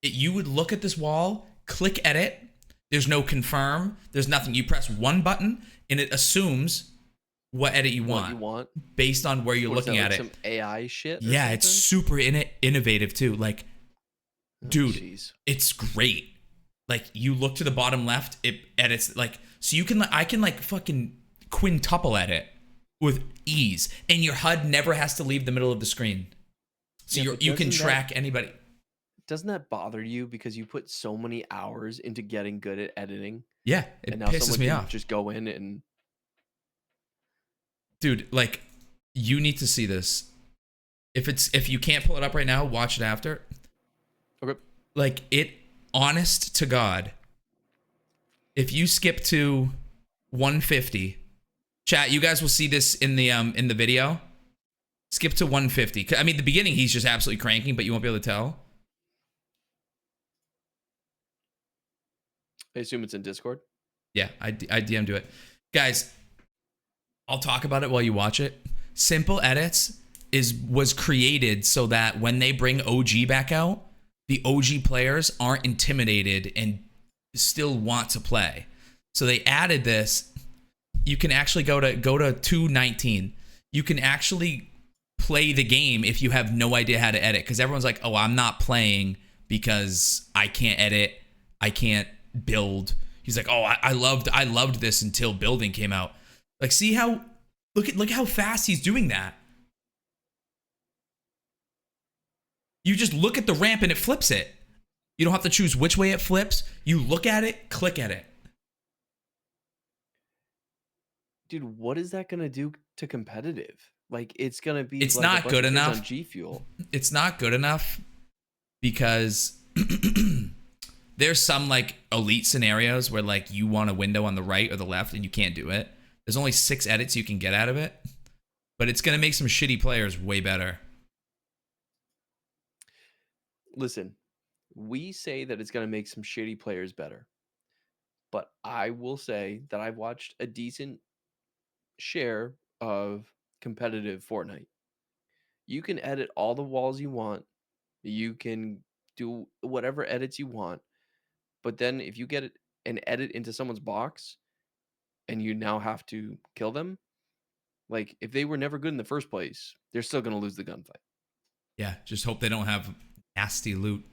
You would look at this wall, click edit. There's no confirm. There's nothing. You press one button and it assumes what edit you want based on where you're looking at it.
Some AI shit?
Yeah, it's super innovative too. Like, dude, it's great. Like, you look to the bottom left, it edits, like, so I can like fucking quintuple edit with ease, and your HUD never has to leave the middle of the screen. So you can track anybody.
Doesn't that bother you because you put so many hours into getting good at editing?
Yeah, it pisses me off.
Just go in and,
dude, like, you need to see this. If you can't pull it up right now, watch it after.
Okay.
Like, honest to God, if you skip to 150, chat, you guys will see this in the video. Skip to 150. I mean, the beginning, he's just absolutely cranking, but you won't be able to tell.
I assume it's in Discord.
Yeah, I DM'd it. Guys, I'll talk about it while you watch it. Simple Edits was created so that when they bring OG back out, the OG players aren't intimidated and still want to play. So they added this. You can actually go to 219. You can actually play the game if you have no idea how to edit, because everyone's like, oh, I'm not playing because I can't edit, I can't build. He's like, oh, I loved this until building came out. Like, see how look how fast he's doing that. You just look at the ramp and it flips it. You don't have to choose which way it flips. You look at it, click at it.
Dude, what is that gonna do to competitive? Like, it's gonna be.
It's
like
not good enough.
On G Fuel.
It's not good enough because there's some like elite scenarios where like you want a window on the right or the left and you can't do it. There's only 6 edits you can get out of it, but it's gonna make some shitty players way better.
Listen, we say that it's gonna make some shitty players better, but I will say that I've watched a decent share of competitive Fortnite. You can edit all the walls you want. You can do whatever edits you want. But then if you get an edit into someone's box and you now have to kill them, like, if they were never good in the first place, they're still going to lose the gunfight.
Yeah, just hope they don't have nasty loot.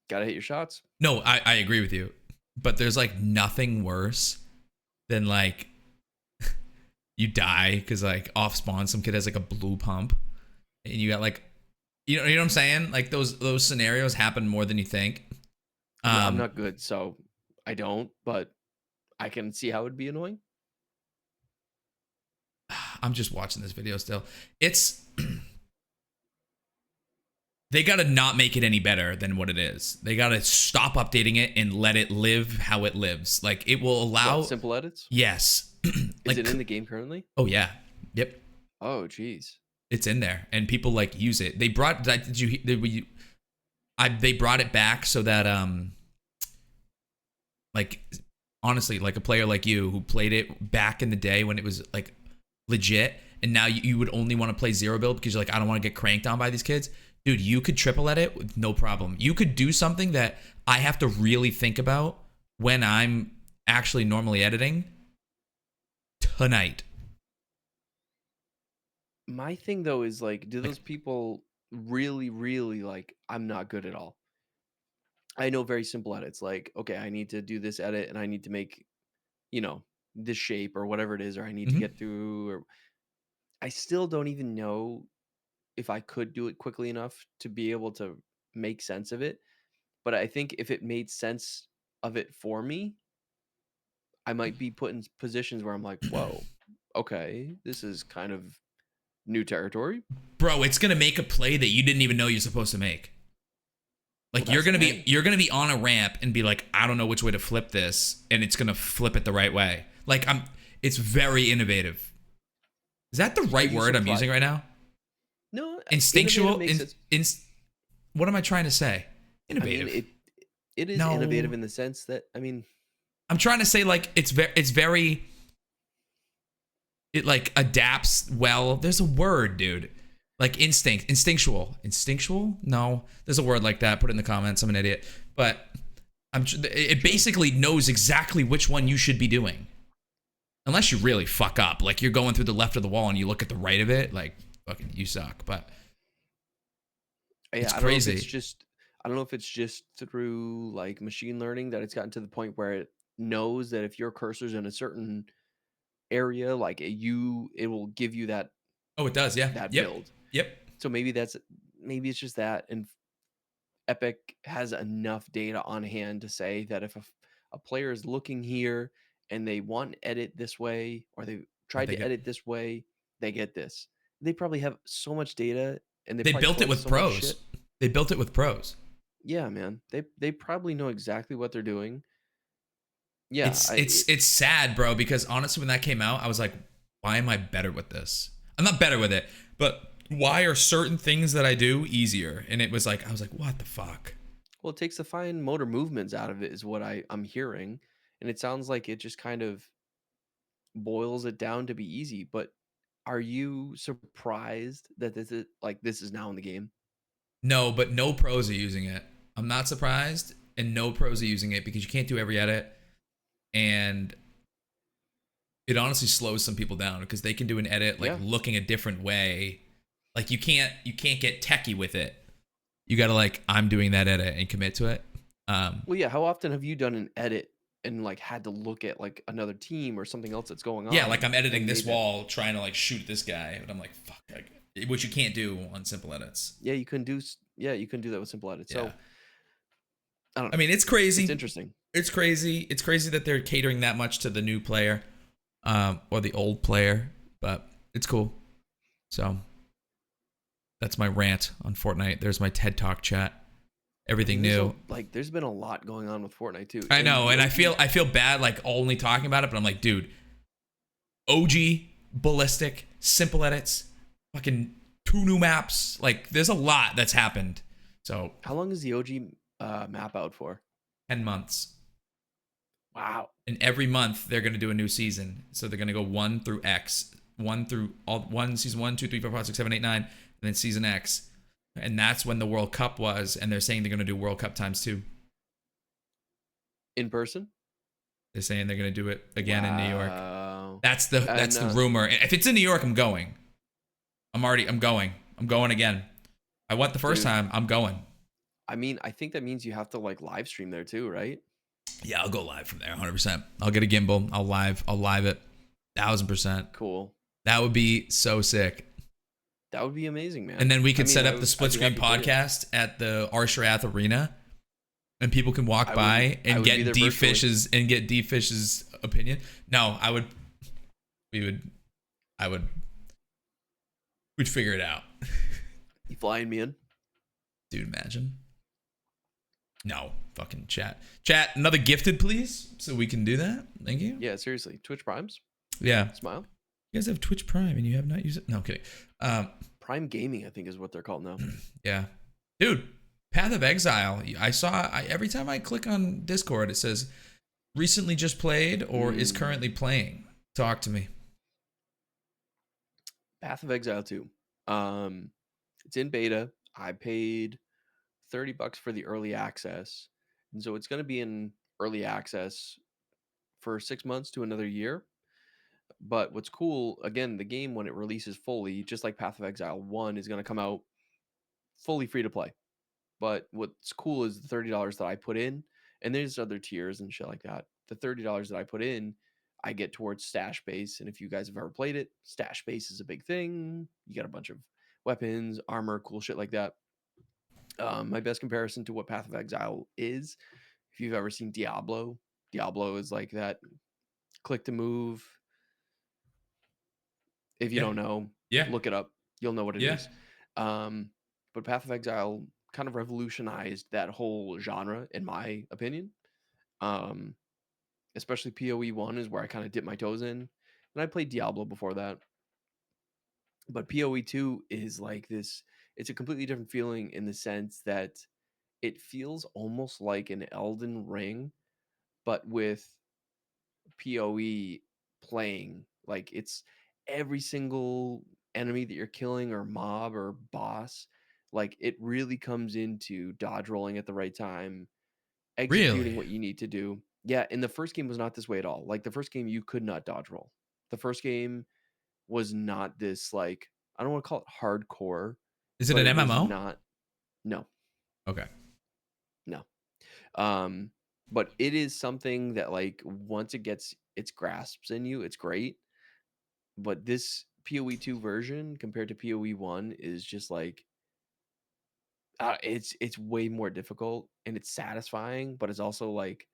Gotta hit your shots.
No, I agree with you. But there's like nothing worse than like you die because like off spawn some kid has like a blue pump and you got like you know what I'm saying? Like those scenarios happen more than you think.
I'm not good, so I don't, but I can see how it would be annoying.
I'm just watching this video still. It's They got to not make it any better than what it is. They got to stop updating it and let it live how it lives. Like, it will allow.
What, simple edits?
Yes.
Is it in the game currently?
Oh yeah. Yep.
Oh, geez.
It's in there, and people like use it. They brought. Did you? They brought it back so that like, honestly, like a player like you who played it back in the day when it was like legit, and now you would only want to play zero build because you're like, I don't want to get cranked on by these kids. Dude, you could triple edit with no problem. You could do something that I have to really think about when I'm actually normally editing tonight.
My thing though is like, do those people really, really like, I'm not good at all. I know very simple edits. Like, okay, I need to do this edit and I need to make, this shape or whatever it is, or I need to get through, or I still don't even know if I could do it quickly enough to be able to make sense of it. But I think if it made sense of it for me, I might be put in positions where I'm like, whoa, okay, this is kind of new territory.
Bro, it's gonna make a play that you didn't even know you're supposed to make. Like,
Well,
you're gonna
that's
be on a ramp and be like, I don't know which way to flip this, and it's gonna flip it the right way. Like, it's very innovative. Is that the right
you
word I'm
surprised?
using right now?
No,
Instinctual.
innovative makes it.
What am I trying to say?
I
Innovative.
mean, it is
No.
innovative in the sense that, I mean,
I'm trying to say, like, it's very. It like adapts well. There's a word, dude. Like instinctual. No, there's a word like that. Put it in the comments. I'm an idiot, but it basically knows exactly which one you should be doing, unless you really fuck up. Like, you're going through the left of the wall and you look at the right of it. Like, fucking, you suck. But
yeah,
it's
I don't know if
crazy.
it's just, I don't know if it's just through like machine learning that it's gotten to the point where it knows that if your cursor's in a certain area, like it will give you that
Oh, it does. Yeah.
that
Yep.
build.
Yep.
So maybe it's just that, and Epic has enough data on hand to say that if a player is looking here and they want to edit this way, or they tried to edit this way, they get this. They probably have so much data, and
They built it with
so much
pros.
shit.
They built it with pros.
Yeah, man. They probably know exactly what they're doing. Yeah,
It's sad, bro, because honestly, when that came out, I was like, why am I better with this? I'm not better with it, but why are certain things that I do easier? And I was like, what the fuck?
well, it takes the fine motor movements out of it, is what I'm hearing, and it sounds like it just kind of boils it down to be easy. But are you surprised that this is now in the game?
No, but no pros are using it. I'm not surprised, and no pros are using it because you can't do every edit, and it honestly slows some people down because they can do an edit like looking a different way. Like, you can't get techie with it. You gotta, like, I'm doing that edit and commit to it.
Well, yeah. How often have you done an edit and like had to look at like another team or something else that's going on?
Yeah, like I'm editing this wall, trying to like shoot this guy, but I'm like, fuck, which you can't do on simple edits.
Yeah, you can do that with simple edits. So I don't know.
I mean, it's crazy.
It's interesting.
It's crazy. It's crazy that they're catering that much to the new player, or the old player, but it's cool. So that's my rant on Fortnite. There's my TED Talk chat. Everything new.
There's been a lot going on with Fortnite too.
I know, and I feel bad like only talking about it, but I'm like, dude, OG, Ballistic, simple edits, fucking 2 new maps. Like, there's a lot that's happened. So
how long is the OG map out for?
10 months.
Wow.
And every month they're gonna do a new season. So they're gonna go 1 through X, 1 through season 1, 2, 3, 4, 5, 6, 7, 8, 9, and then season X. And that's when the World Cup was, and they're saying they're going to do World Cup *2.
In person?
They're saying they're going to do it again in New York. That's
the
rumor. If it's in New York, I'm going. I'm going. I'm going again. I went the first time. I'm going.
I mean, I think that means you have to like live stream there too, right?
Yeah, I'll go live from there, 100%. I'll get a gimbal. I'll live it, 1,000%.
Cool.
That would be so sick.
That would be amazing, man.
And then we could set up the split screen podcast at the Arshrath Arena, and people can walk by and get DFISH's opinion. No, we'd figure it out.
You flying me in?
Dude, imagine. No, fucking chat. Chat, another gifted, please, so we can do that. Thank you.
Yeah, seriously. Twitch Primes.
Yeah.
Smile.
You guys have Twitch Prime and you have not used it? No, I'm kidding.
Prime Gaming, I think, is what they're called now.
Yeah. Dude, Path of Exile. Every time I click on Discord, it says recently just played or is currently playing. Talk to me.
Path of Exile 2. It's in beta. I paid $30 for the early access. And so it's going to be in early access for 6 months to another year. But what's cool, again, the game when it releases fully, just like Path of Exile 1 is going to come out fully free to play. But what's cool is the $30 that I put in, and there's other tiers and shit like that. The $30 that I put in, I get towards stash base. And if you guys have ever played it, stash base is a big thing. You got a bunch of weapons, armor, cool shit like that. My best comparison to what Path of Exile is, if you've ever seen Diablo, Diablo is like that click to move. If you don't know, look it up. You'll know what it is. But Path of Exile kind of revolutionized that whole genre, in my opinion. Especially PoE 1 is where I kind of dipped my toes in. And I played Diablo before that. But PoE 2 is like this, it's a completely different feeling in the sense that it feels almost like an Elden Ring, but with PoE playing. Like it's every single enemy that you're killing or mob or boss, like it really comes into dodge rolling at the right time, executing
Really?
what you need to do. Yeah, and the first game was not this way at all. Like the first game, you could not dodge roll. The first game was not this like, I don't want to call it hardcore.
Is it
but
an
it was
MMO?
not. No,
Okay.
no. But it is something that like once it gets its grasps in you, it's great. But this PoE 2 version compared to PoE 1 is just like it's way more difficult and it's satisfying, but it's also like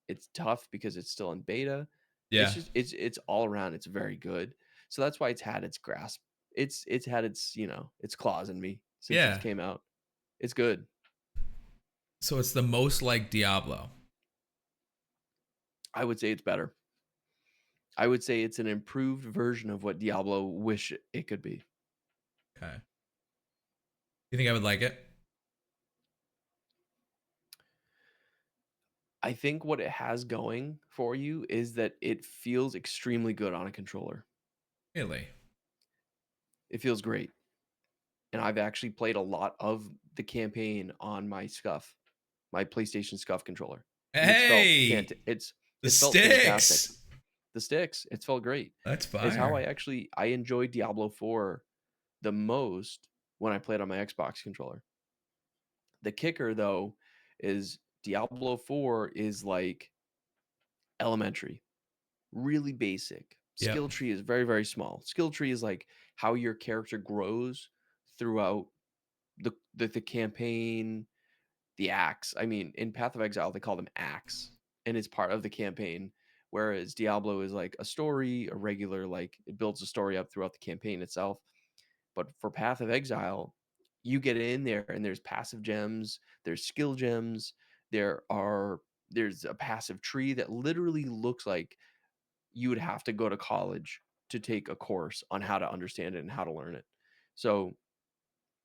it's tough because it's still in beta.
Yeah.
It's just it's all around it's very good. So that's why it's had its grasp. It's had its, its claws in me since it came out. It's good.
So it's the most like Diablo.
I would say it's better. I would say it's an improved version of what Diablo wish it could be.
Okay. You think I would like it?
I think what it has going for you is that it feels extremely good on a controller.
Really?
It feels great. And I've actually played a lot of the campaign on my Scuff, my PlayStation Scuff controller.
Hey!
It's
The
felt
sticks!
fantastic. The sticks. It's felt great.
That's fire.
It's how I enjoyed Diablo 4 the most when I played on my Xbox controller. The kicker, though, is Diablo 4 is like elementary, really basic. Skill tree is very, very small. Skill tree is like how your character grows throughout the campaign, the acts. I mean, in Path of Exile, they call them acts, and it's part of the campaign. Whereas Diablo is like a story, a regular, like it builds a story up throughout the campaign itself. But for Path of Exile, you get in there and there's passive gems, there's skill gems, there's a passive tree that literally looks like you would have to go to college to take a course on how to understand it and how to learn it. So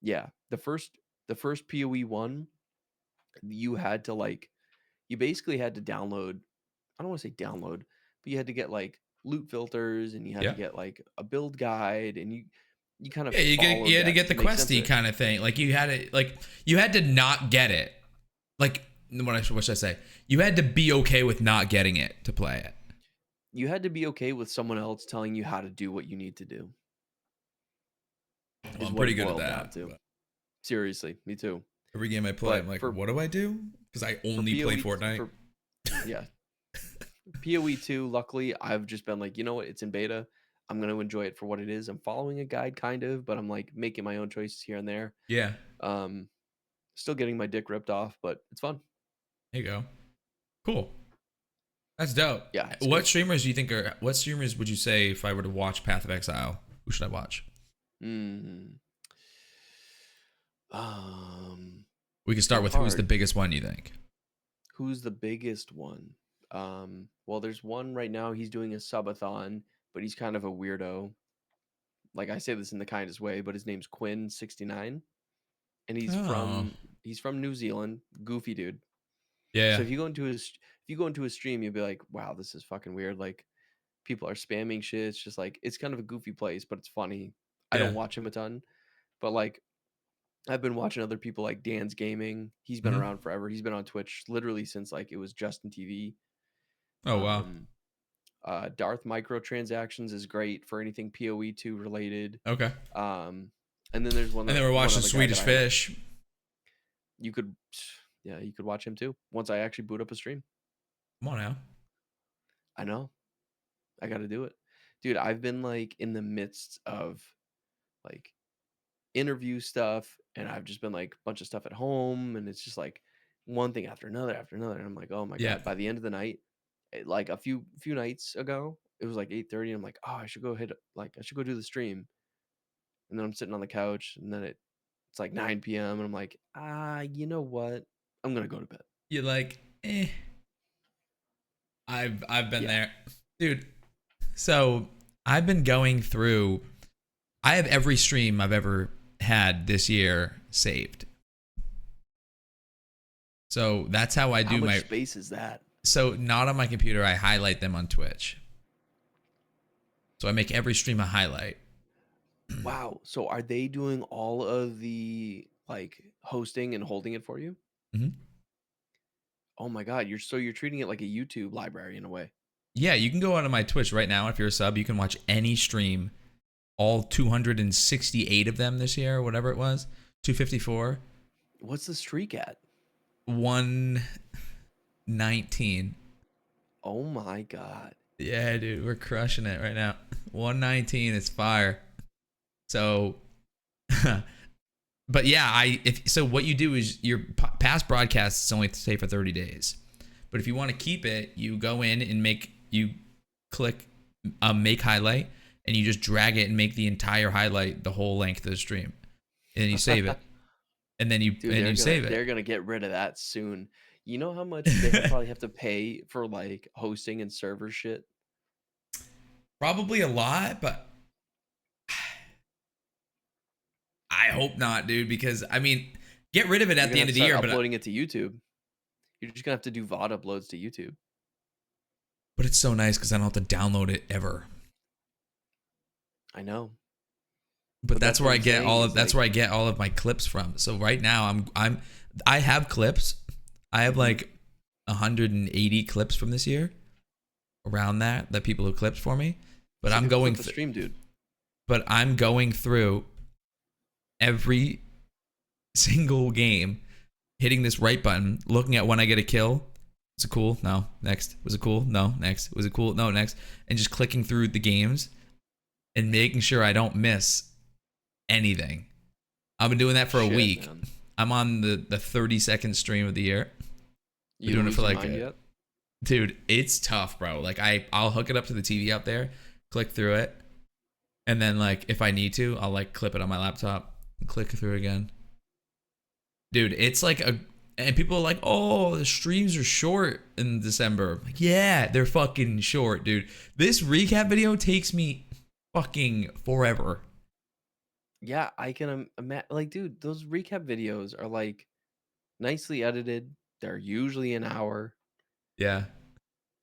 yeah, the first PoE 1, you basically had to download, I don't want to say download, but you had to get like loot filters and you had to get like a build guide and you kind of
you had to get the questy kind of thing. Like you had to not get it. Like what should I say? You had to be okay with not getting it to play it.
You had to be okay with someone else telling you how to do what you need to do.
Well, I'm pretty good at that.
Seriously, me too.
Every game I play, I'm like, what do I do? Because I only play Fortnite.
Yeah. PoE 2, luckily, I've just been like, you know what? It's in beta. I'm going to enjoy it for what it is. I'm following a guide kind of, but I'm like making my own choices here and there.
Yeah.
Still getting my dick ripped off, but it's fun.
There you go. Cool. That's dope.
Yeah.
What streamers would you say if I were to watch Path of Exile? Who should I watch? We can start with who's the biggest one you think?
Who's the biggest one? Well, there's one right now. He's doing a subathon, but he's kind of a weirdo. Like, I say this in the kindest way, but his name's Quinn69, and he's
Oh.
from New Zealand. Goofy dude.
Yeah.
So if you go into his stream, you'll be like, wow, this is fucking weird. Like, people are spamming shit. It's just like, it's kind of a goofy place, but it's funny. I don't
Yeah.
watch him a ton, but like, I've been watching other people like Dan's Gaming. He's been
Mhm.
around forever. He's been on Twitch literally since like it was Justin TV.
Oh wow.
Darth Microtransactions is great for anything PoE2 related.
Okay.
And then there's
And then we're watching
other guy that
Swedishfish.
you could watch him too once I actually boot up a stream.
Come on now.
I know. I got to do it. Dude, I've been like in the midst of like interview stuff, and I've just been like a bunch of stuff at home, and it's just like one thing after another and I'm like, oh my
Yeah.
god. By the end of the night, like a few nights ago, it was like 8:30, and I'm like, oh, I should go do the stream. And then I'm sitting on the couch, and then it's like 9 p.m. and I'm like, you know what, I'm gonna go to bed.
You're like, I've been there, dude. So I've been going through. I have every stream I've ever had this year saved. So that's how I do
How much
my
space is that?
So not on my computer. I highlight them on Twitch. So I make every stream a highlight.
Wow. So are they doing all of the like hosting and holding it for you?
Mm-hmm.
Oh my god, you're treating it like a YouTube library in a way.
Yeah, you can go onto my Twitch right now. If you're a sub, you can watch any stream, all 268 of them this year, or whatever it was, 254.
What's the streak at?
119.
Oh my god.
Yeah, dude, we're crushing it right now. 119 is fire. So, but yeah, so what you do is your past broadcasts only stay for 30 days. But if you want to keep it, you go in and you click make highlight, and you just drag it and make the entire highlight the whole length of the stream. And then you save it. And then you save it.
They're gonna get rid of that soon. You know how much they probably have to pay for like hosting and server shit?
Probably a lot, but I hope not, dude, because I mean, get rid of it at the end of the year.
But uploading it to YouTube. You're just gonna have to do VOD uploads to YouTube.
But it's so nice because I don't have to download it ever.
I know.
But that's where I get all of where I get all of my clips from. So right now I have clips. I have like 180 clips from this year. Around that people have clipped for me. But I'm going
the stream, dude.
But I'm going through every single game, hitting this right button, looking at when I get a kill. Was it cool? No. Next. Was it cool? No. Next. Was it cool? No. Next. And just clicking through the games and making sure I don't miss anything. I've been doing that for a week. Man. I'm on the 32nd stream of the year.
You doing it for like
dude, it's tough, bro. Like I'll hook it up to the TV out there, click through it, and then like if I need to, I'll like clip it on my laptop and click through again. Dude, it's like and people are like, oh, the streams are short in December. Like, yeah, they're fucking short, dude. This recap video takes me fucking forever.
Yeah, I can imagine. Like, dude, those recap videos are like nicely edited. They're usually an hour.
Yeah.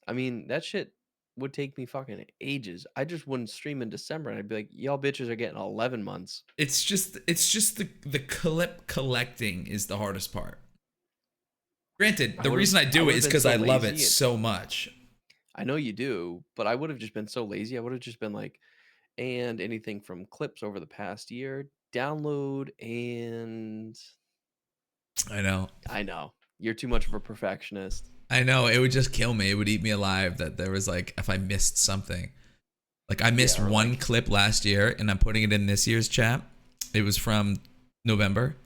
I mean, that shit would take me fucking ages. I just wouldn't stream in December, and I'd be like, y'all bitches are getting 11 months.
It's just the clip collecting is the hardest part. Granted, the reason I do it is because I love it so much.
I know you do, but I would have just been so lazy. I would have just been like, and anything from clips over the past year, download, and
I know.
You're too much of a perfectionist.
I know. It would just kill me. It would eat me alive that there was like, if I missed something. Like I missed one clip last year, and I'm putting it in this year's chat. It was from November,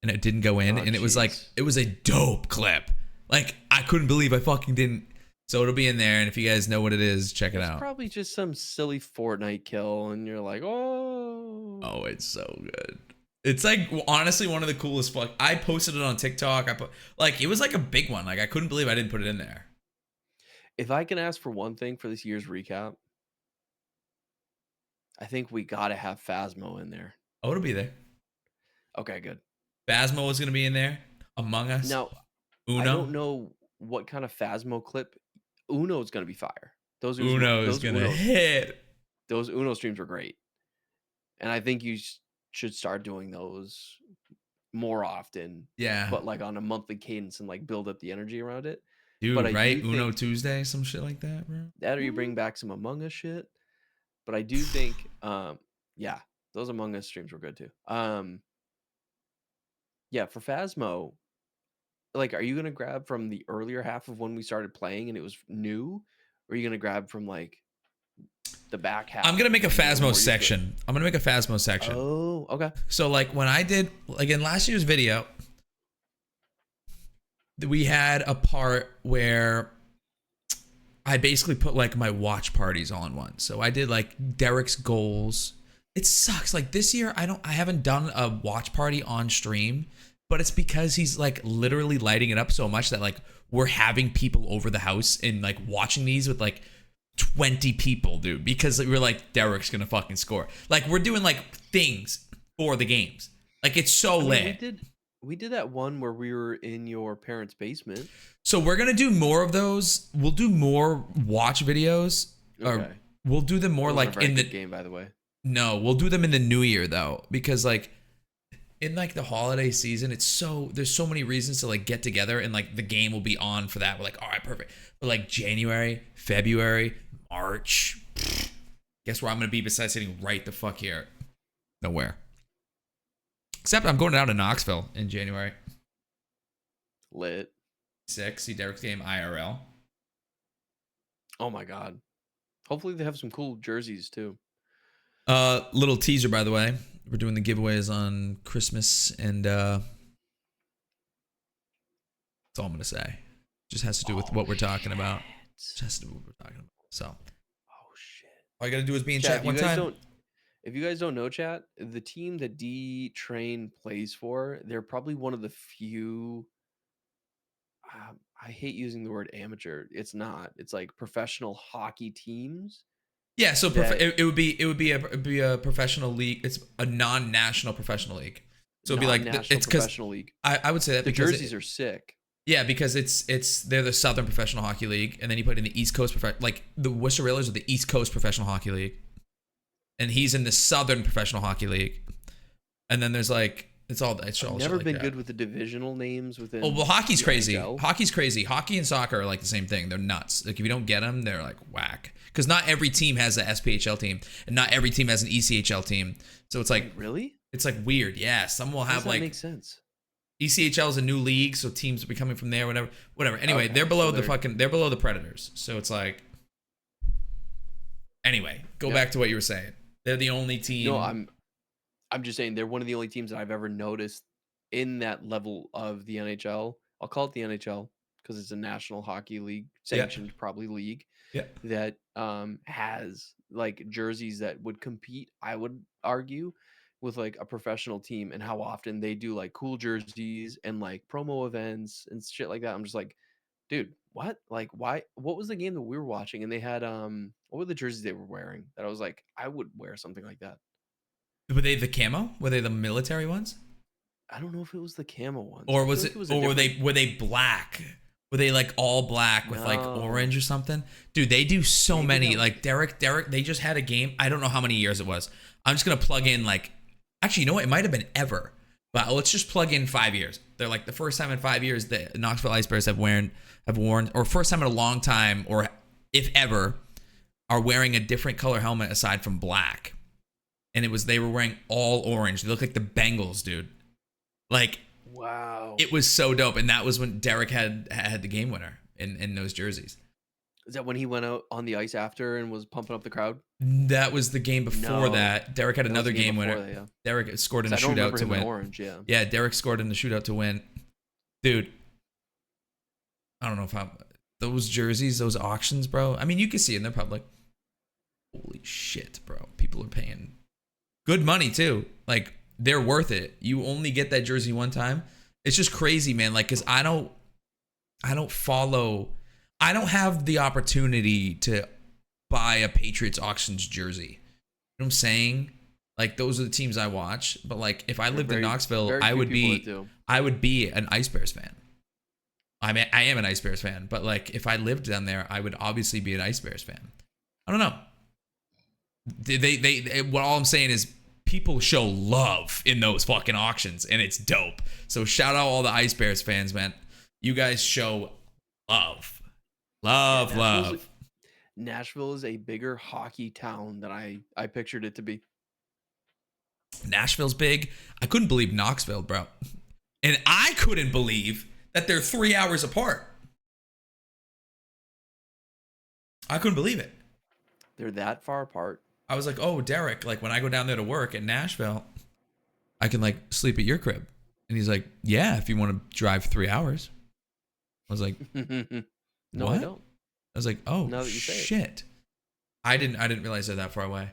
and it didn't go in, and it was like, it was a dope clip. Like I couldn't believe I fucking didn't. So it'll be in there, and if you guys know what it is, check it out.
It's probably just some silly Fortnite kill, and you're like, oh.
Oh, it's so good. It's like honestly one of the coolest. I posted it on TikTok. It was like a big one. Like I couldn't believe I didn't put it in there.
If I can ask for one thing for this year's recap, I think we gotta have Phasmo in there.
Oh, it'll be there.
Okay, good.
Phasmo is gonna be in there. Among Us.
Now,
Uno.
I don't know what kind of Phasmo clip. Uno is gonna be fire.
Uno is gonna hit.
Those Uno streams were great, and I think you should start doing those more often.
Yeah.
But like on a monthly cadence and like build up the energy around it.
Dude,
but
right? Uno Tuesday, some shit like that, bro.
That or you bring back some Among Us shit. But I do think, yeah, those Among Us streams were good too. Yeah, for Phasmo, like, are you gonna grab from the earlier half of when we started playing and it was new, or are you gonna grab from like the back half?
I'm gonna make a Phasmo section. I'm gonna make a Phasmo section.
Oh, okay.
So like when I did like in last year's video, we had a part where I basically put like my watch parties all in one. So I did like Derek's goals. It sucks. Like this year, I haven't done a watch party on stream, but it's because he's like literally lighting it up so much that like we're having people over the house and like watching these with like 20 people, dude, because we're like, Derek's gonna fucking score. Like we're doing like things for the games. Like it's so lit.
We did that one where we were in your parents' basement.
So we're gonna do more of those. We'll do more watch videos. Okay. Or we'll do them more like in the
game, by the way.
No, we'll do them in the new year though, because like in like the holiday season, there's so many reasons to like get together and like the game will be on for that. We're like, all right, perfect. But like January, February, March, guess where I'm gonna be besides sitting right the fuck here? Nowhere. Except I'm going down to Knoxville in January.
Lit.
6, see Derek's game IRL.
Oh my god. Hopefully they have some cool jerseys too.
Little teaser, by the way. We're doing the giveaways on Christmas, and that's all I'm gonna say. Just has to do with what we're talking about. Just has to do with what we're talking about. So.
Oh shit.
All you gotta do is be in chat one time.
If you guys don't know, chat, the team that D Train plays for, they're probably one of the few. I hate using the word amateur. It's not. It's like professional hockey teams.
Yeah, so it would be a professional league. It's a non-national professional league. So it'd be like it's
professional league.
I would say that
the jerseys are sick.
Yeah, because they're the Southern Professional Hockey League, and then you put in the East Coast like the Worcester Railers are the East Coast Professional Hockey League, and he's in the Southern Professional Hockey League, and then there's like it's all.
I've never been good with the divisional names within.
Oh well, hockey's crazy.
NHL.
Hockey's crazy. Hockey and soccer are like the same thing. They're nuts. Like if you don't get them, they're like whack. Because not every team has an SPHL team, and not every team has an ECHL team. So it's like
really,
it's like weird. Yeah, some will have like
makes sense.
ECHL is a new league, so teams will be coming from there. Whatever. Anyway, they're below they're below the Predators. So it's like. Anyway, go back to what you were saying. They're the only team.
No, I'm just saying they're one of the only teams that I've ever noticed in that level of the NHL. I'll call it the NHL because it's a National Hockey League sanctioned, probably league.
Yeah.
That has like jerseys that would compete, I would argue, with like a professional team, and how often they do like cool jerseys and like promo events and shit like that. I'm just like, dude, what? Like, why? What was the game that we were watching? And they had what were the jerseys they were wearing? That I was like, I would wear something like that.
Were they the camo? Were they the military ones?
I don't know if it was the camo ones.
Or was it? Or were they black? Were they like all black with like orange or something? Dude, they do so many. Like Derek, they just had a game. I don't know how many years it was. I'm just gonna plug in like. Actually, you know what? It might have been ever. But let's just plug in 5 years. They're like the first time in 5 years that Knoxville Ice Bears have worn, or first time in a long time, or if ever, are wearing a different color helmet aside from black. And they were wearing all orange. They look like the Bengals, dude. Like,
wow,
it was so dope. And that was when Derek had the game winner in those jerseys.
Is that when he went out on the ice after and was pumping up the crowd?
That was the game before that. Derek had another game winner.
That, yeah.
Derek scored in the shootout to win.
Orange, yeah.
Yeah, Derek scored in the shootout to win. Dude, I don't know if those jerseys, those auctions, bro. I mean, you can see it in the public. Holy shit, bro. People are paying good money too. Like they're worth it. You only get that jersey one time. It's just crazy, man. Like, cause I don't follow. I don't have the opportunity to buy a Patriots auctions jersey. You know what I'm saying? Like, those are the teams I watch. But like, if I lived in Knoxville, I would be an Ice Bears fan. I mean, I am an Ice Bears fan, but like, if I lived down there, I would obviously be an Ice Bears fan. I don't know. What all I'm saying is people show love in those fucking auctions, and it's dope. So shout out all the Ice Bears fans, man. You guys show love. Love.
Nashville is a bigger hockey town than I pictured it to be.
Nashville's big. I couldn't believe Knoxville, bro. And I couldn't believe that they're 3 hours apart. I couldn't believe it.
They're that far apart.
I was like, oh, Derek, like when I go down there to work in Nashville, I can like sleep at your crib. And he's like, yeah, if you want to drive 3 hours. I was like,
no,
what?
I don't.
I was like, oh,
now that you say
shit. I didn't realize they're that far away.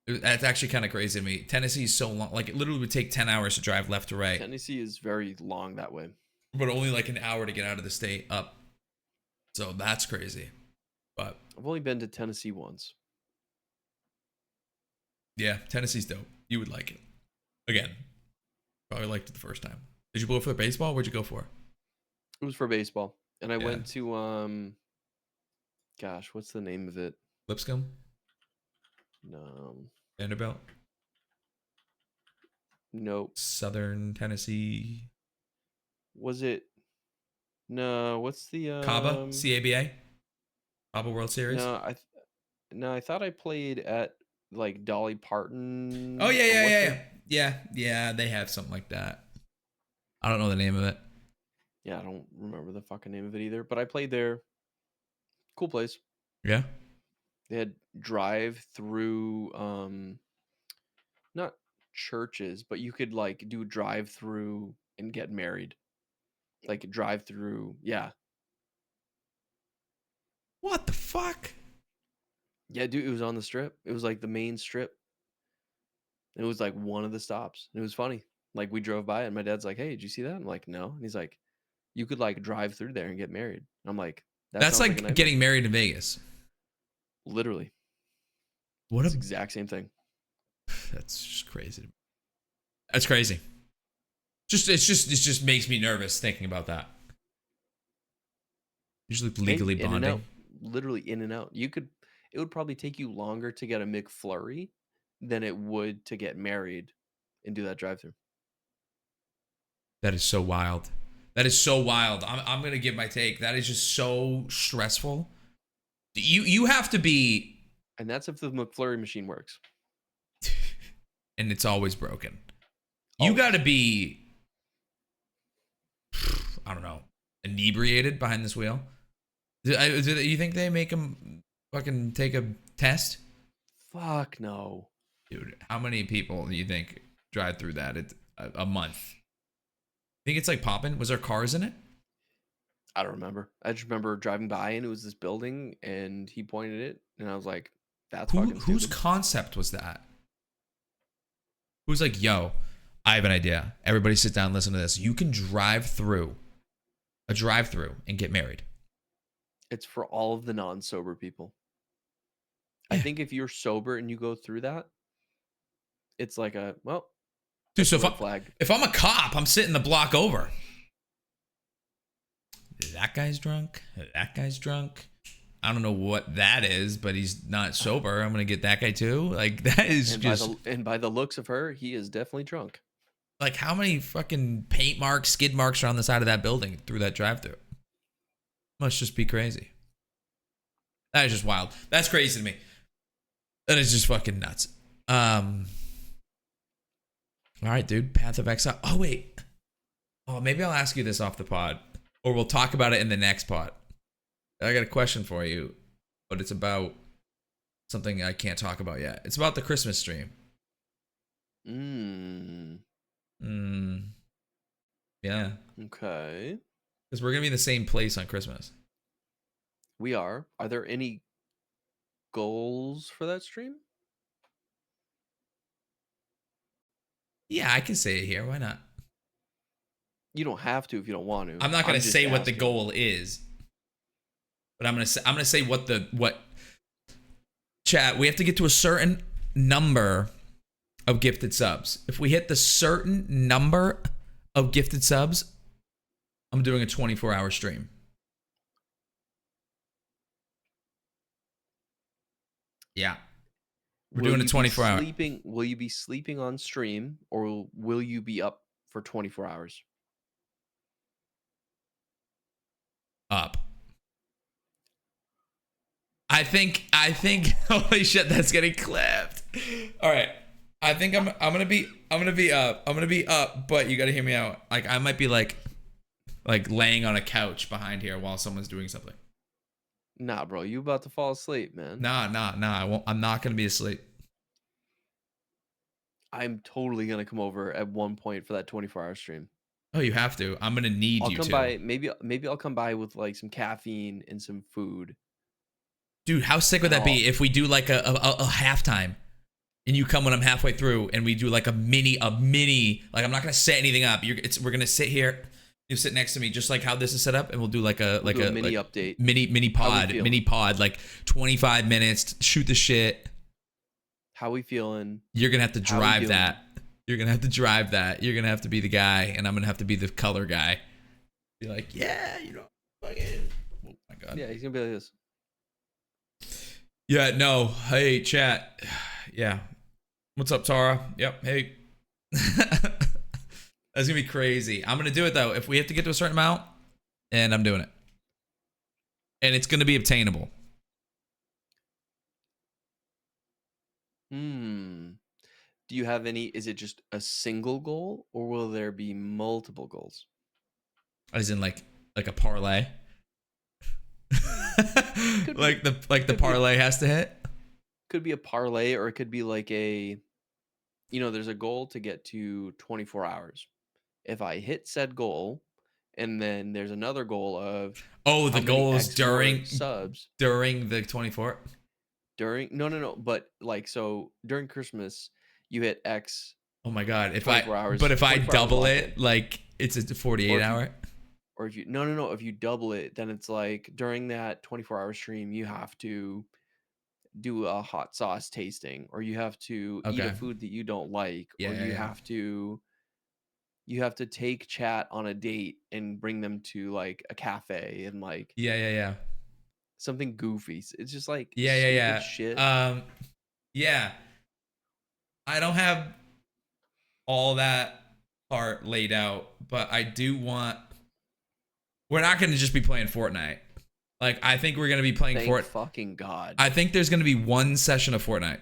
That's actually kind of crazy to me. Tennessee is so long. Like, it literally would take 10 hours to drive left to right.
Tennessee is very long that way.
But only like an hour to get out of the state up. So that's crazy. But
I've only been to Tennessee once.
Yeah, Tennessee's dope. You would like it. Again, probably liked it the first time. Did you go for baseball? Where'd you go for?
It was for baseball. And I went to, gosh, what's the name of it?
Lipscomb?
No.
Vanderbilt?
Nope.
Southern Tennessee?
Was it? No, what's the
CABA? CABA? CABA World Series?
No, I thought I played at like Dolly Parton.
Oh yeah. They have something like that. I don't know the name of it.
Yeah, I don't remember the fucking name of it either. But I played there. Cool place.
Yeah.
They had drive-through, not churches, but you could like do drive-through and get married. Like drive-through, yeah.
What the fuck?
Yeah, dude, it was on the strip. It was like the main strip. It was like one of the stops. It was funny. Like we drove by and my dad's like, "Hey, did you see that?" I'm like, "No." And he's like, "You could like drive through there and get married." I'm like,
That's like getting married in Vegas.
Literally.
What
it's the exact same thing.
That's just crazy. That's crazy. It just makes me nervous thinking about that. Usually legally bonding.
Literally in and out. It would probably take you longer to get a McFlurry than it would to get married and do that drive-through.
That is so wild. That is so wild. I'm gonna give my take. That is just so stressful. You have to be.
And that's if the McFlurry machine works.
And it's always broken. You got to be. I don't know. Inebriated behind this wheel. Do you think they make them fucking take a test?
Fuck no.
Dude, how many people do you think drive through that a month? Think it's like popping? Was there cars in it?
I don't remember. I just remember driving by and it was this building and he pointed it and I was like, that's fucking stupid.
Whose concept was that? Who's like, yo, I have an idea. Everybody sit down and listen to this. You can drive through and get married.
It's for all of the non-sober people.
Yeah.
I think if you're sober and you go through that, it's like
dude, so if I'm a cop, I'm sitting the block over. That guy's drunk. I don't know what that is, but he's not sober. I'm gonna get that guy too. Like that is
by the looks of her, he is definitely drunk.
Like how many fucking paint marks, skid marks are on the side of that building through that drive-through? Must just be crazy. That is just wild. That's crazy to me. That is just fucking nuts. All right, dude. Path of Exile. Oh wait. Oh, maybe I'll ask you this off the pod, or we'll talk about it in the next pod. I got a question for you, but it's about something I can't talk about yet. It's about the Christmas stream. Yeah.
Okay.
Because we're gonna be in the same place on Christmas.
We are. Are there any goals for that stream?
Yeah, I can say it here. Why not?
You don't have to if you don't want to.
I'm not gonna
I'm just
say what the
asking.
goal is, but I'm gonna say what chat. We have to get to a certain number of gifted subs. If we hit the certain number of gifted subs, I'm doing a 24-hour stream. Yeah, we're doing a 24-hour.
Will you be sleeping on stream, or will you be up for 24 hours?
Up. I think holy shit, that's getting clipped. All right. I think I'm gonna be up, but you gotta hear me out. Like I might be like laying on a couch behind here while someone's doing something.
Nah, bro, you about to fall asleep, man.
Nah. I'm not gonna be asleep.
I'm totally gonna come over at one point for that 24-hour stream.
Oh, you have to. I'm gonna need
I'll
you
come
to.
by. Maybe I'll come by with like some caffeine and some food.
Dude, how sick would that be if we do like a halftime and you come when I'm halfway through and we do like a mini, like I'm not gonna set anything up. We're gonna sit here. You sit next to me, just like how this is set up, and we'll do like a
mini update,
mini pod, like 25 minutes. Shoot the shit.
How we feeling?
You're gonna have to drive that. You're gonna have to drive that. You're gonna have to be the guy, and I'm gonna have to be the color guy. Be like, yeah, fucking. Oh my god.
Yeah, he's gonna be like this.
Yeah, no. Hey, chat. Yeah. What's up, Tara? Yep. Hey. That's gonna be crazy. I'm gonna do it though. If we have to get to a certain amount, and I'm doing it. And it's gonna be obtainable.
Do you have any? Is it just a single goal, or will there be multiple goals?
As in like a parlay? like the parlay has to hit?
Could be a parlay, or it could be like a, there's a goal to get to 24 hours. If I hit said goal, and then there's another goal of
the goals during the 24?
No, but like, so during Christmas you hit X.
Oh my god, if
24 hours,
but if I double it,
in.
like it's a 48 hour?
Or if you no, if you double it, then it's like during that 24-hour stream you have to do a hot sauce tasting, or you have to eat a food that you don't like, or you have to take chat on a date and bring them to like a cafe and like something goofy. It's just like stupid shit.
Yeah. I don't have all that part laid out, but I do want. We're not going to just be playing Fortnite. Like I think we're going to be playing Fortnite.
Fucking God.
I think there's going to be one session of Fortnite.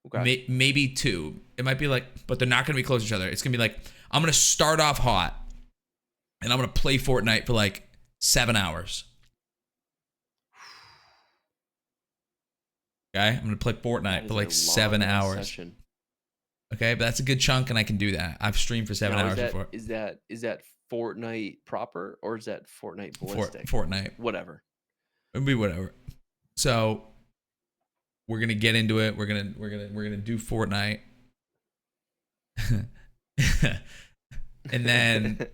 Okay.
Maybe two. It might be like, but they're not going to be close to each other. It's going to be like, I'm going to start off hot, and I'm going to play Fortnite for like 7 hours. Okay, I'm going to play Fortnite for like 7 hours. Session. Okay, but that's a good chunk, and I can do that. I've streamed for 7 hours before.
Is that Fortnite proper, or is that Fortnite Ballistic?
Fortnite.
Whatever.
It'll be whatever. So we're gonna get into it. We're gonna do Fortnite, and then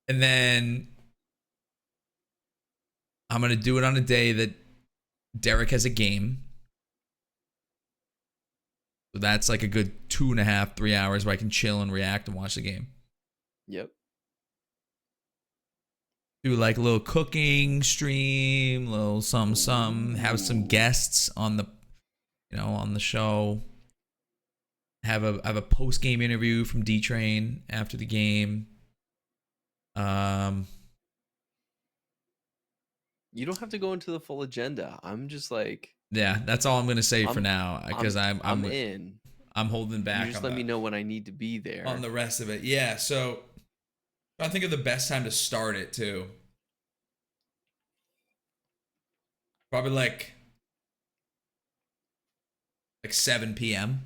and then I'm gonna do it on a day that Derek has a game. So that's like a good 2.5, 3 hours where I can chill and react and watch the game.
Yep.
Do like a little cooking stream, little some, have some guests on the, on the show. Have a post game interview from D Train after the game.
You don't have to go into the full agenda. I'm just like.
Yeah, that's all I'm gonna say for now, because I'm
in.
I'm holding back.
You just let me know when I need to be there
on the rest of it. Yeah, so I think of the best time to start it too. Probably like 7 p.m.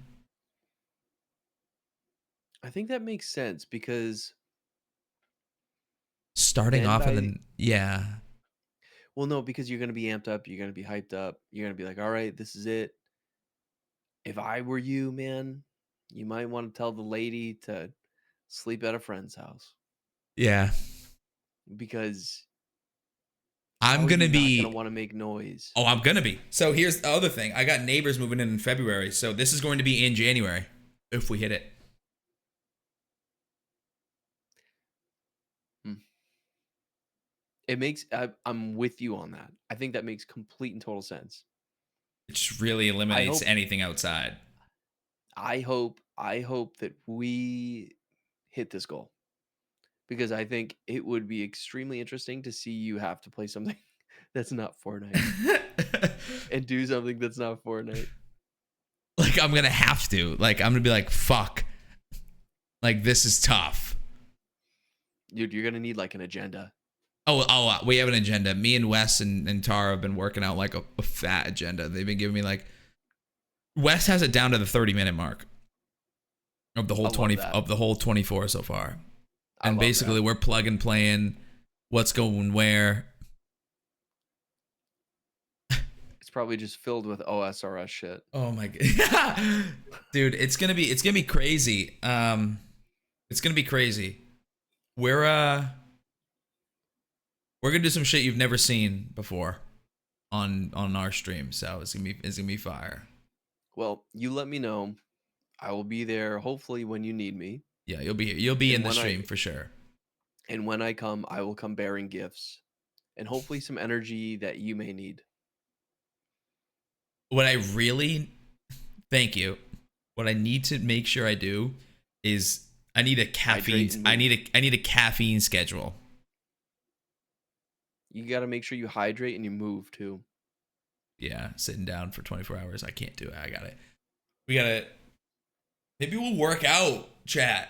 I think that makes sense, because
starting off and then
Well, no, because you're going to be amped up, you're going to be hyped up, you're going to be like, all right, this is it. if I were you, man, you might want to tell the lady to sleep at a friend's house
Yeah.
because
I'm
how are
going to
you not gonna
be
want to make noise?
Oh, I'm going to be. So here's the other thing. I got neighbors moving in February. So this is going to be in January if we hit it.
Hmm. It makes I'm with you on that. I think that makes complete and total sense.
It just really
I
eliminates
hope
anything outside.
I hope that we hit this goal because I think it would be extremely interesting to see you have to play something that's not Fortnite and do something that's not Fortnite.
Like I'm going to have to. Like I'm going to be like, fuck. Like this is tough.
Dude, you're gonna need like an agenda.
We have an agenda. Me and Wes and Tara have been working out like a fat agenda. They've been giving me like Wes has it down to the 30-minute mark of the whole
I love that.
24 so far.
I
And
love
basically
that.
we're plug and playing what's going where.
It's probably just filled with OSRS shit.
Oh my god. Dude, it's going to be crazy. It's going to be crazy. We're going to do some shit you've never seen before on our stream. So it's going to be fire.
Well, you let me know. I will be there hopefully when you need me.
Yeah, you'll be here. You'll be
And
in the
when
stream for sure.
And when I come, I will come bearing gifts and hopefully some energy that you may need.
What I really thank you. What I need to make sure I do is I need a caffeine
Hydrate and
I
move.
need a caffeine schedule.
You got to make sure you hydrate and you move too.
Yeah, sitting down for 24 hours. I can't do it. I got it. We got to maybe we'll work out, chat.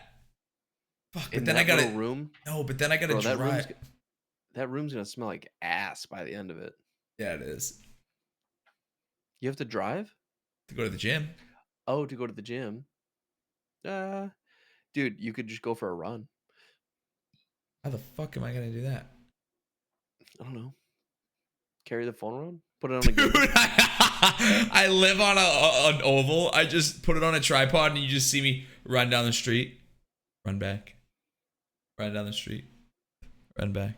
Fuck, but
In
then I
that
got
little
to
room,
No, but then I got to
bro,
drive.
that room's going to smell like ass by the end of it.
Yeah, it is.
You have to drive?
To go to the gym.
Oh, to go to the gym. Dude, you could just go for a run.
How the fuck am I going to do that?
I don't know. Carry the phone around? Put it on a
Dude,
gimbal?
I live on an oval. I just put it on a tripod and you just see me run down the street, run back, run down the street, run back.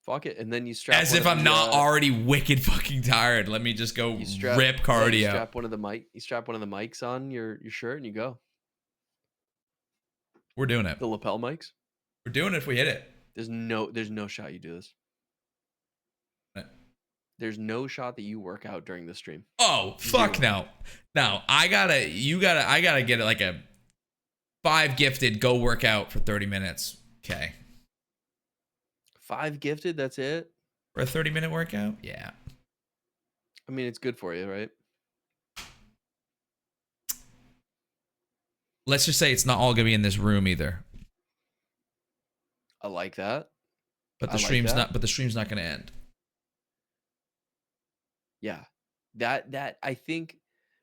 Fuck it. And then you strap
As
one
if
of
I'm
the,
not already wicked fucking tired. Let me just go
you strap,
rip
yeah,
cardio.
you strap one of the mics on your shirt and you go.
We're doing it.
The lapel mics?
We're doing it if we hit it.
There's no shot you do this. There's no shot that you work out during the stream.
Oh, fuck
Zero.
no. I gotta get it like a 5 gifted, go work out for 30 minutes. Okay.
5 gifted, that's it?
For a 30-minute workout? Yeah.
I mean, it's good for you, right?
Let's just say it's not all gonna be in this room either.
I like that.
But
I
the
like
stream's
that.
not gonna end.
Yeah. That I think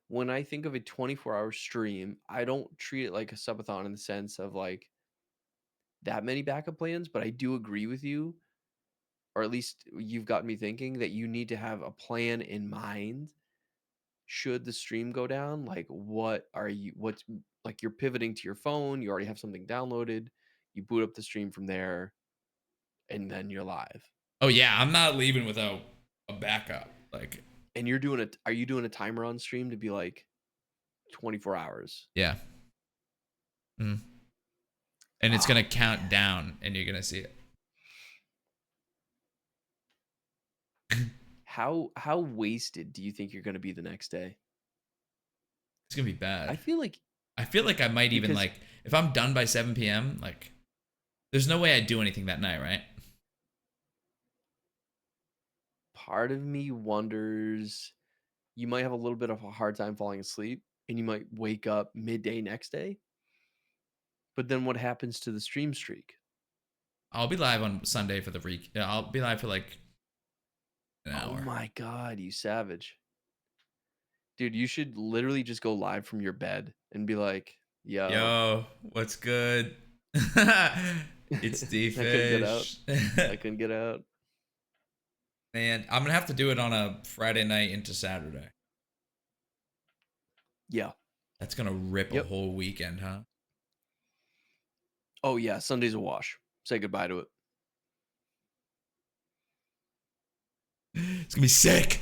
when I think of a 24-hour stream, I don't treat it like a subathon in the sense of like that many backup plans, but I do agree with you, or at least you've got me thinking that you need to have a plan in mind should the stream go down. Like what's like you're pivoting to your phone, you already have something downloaded, you boot up the stream from there, and then you're live.
Oh yeah, I'm not leaving without a backup. Like,
And are you doing a timer on stream to be like 24 hours?
yeah. Mm. And it's gonna count down, and you're gonna see it.
How wasted do you think you're gonna be the next day?
It's gonna be bad.
I feel like
I might even
because
like if I'm done by 7 p.m. Like, there's no way I'd do anything that night, right?
part of me wonders you might have a little bit of a hard time falling asleep and you might wake up midday next day. But then what happens to the stream streak?
I'll be live on Sunday for I'll be live for like an
Oh
hour.
my god, you savage. Dude, you should literally just go live from your bed and be like,
Yo, what's good? It's DFISH.
I couldn't get out.
Man, I'm gonna have to do it on a Friday night into Saturday.
Yeah.
That's gonna rip a
Yep.
whole weekend, huh?
Oh yeah, Sunday's a wash. Say goodbye to it.
It's gonna be sick.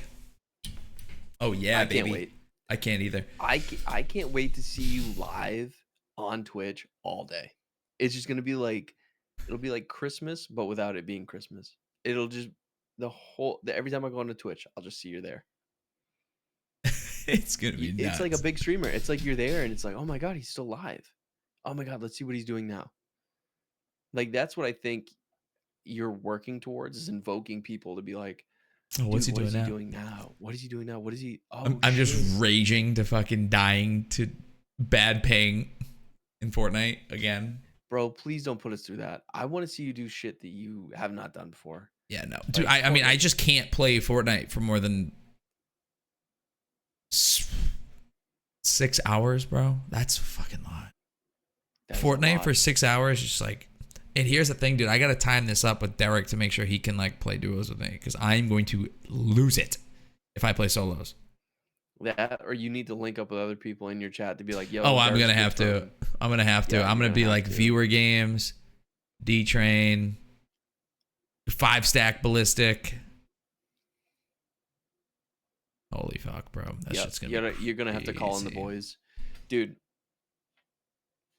Oh yeah,
I can't
baby.
wait.
I can't either.
I can't wait to see you live on Twitch all day. It's just gonna be like it'll be like Christmas, but without it being Christmas. It'll just every time I go on to Twitch, I'll just see you're there.
It's gonna be
It's like a
nuts.
big streamer. It's like you're there, and it's like, oh my god, he's still live. Oh my god, let's see what he's doing now. Like that's what I think you're working towards is invoking people to be like,
Oh, what's
dude,
he
what
doing
is he
now?
doing now? What is he doing now? What is he?
I'm,
Oh
I'm just
shit.
raging to fucking dying to bad paying in Fortnite again.
Bro, please don't put us through that. I want to see you do shit that you have not done before.
Yeah, no, dude.
Like,
I mean, I
Fortnite.
just can't play Fortnite for more than 6 hours, bro. That's a fucking lot.
That is a
Fortnite
lot.
for 6 hours, just like. And here's the thing, dude. I gotta time this up with Derek to make sure he can like play duos with me because I'm going to lose it if I play solos.
That or you need to link up with other people in your chat to be like, yo,
Oh, I'm
Dark's
gonna
good
have to.
from-
I'm gonna have to.
Yeah,
I'm
you're
gonna be
gonna have
like
to.
viewer games, D Train, 5-stack Ballistic. Holy fuck, bro. That
Yep,
shit's gonna be
you're gonna have to call in the
crazy.
boys. Dude,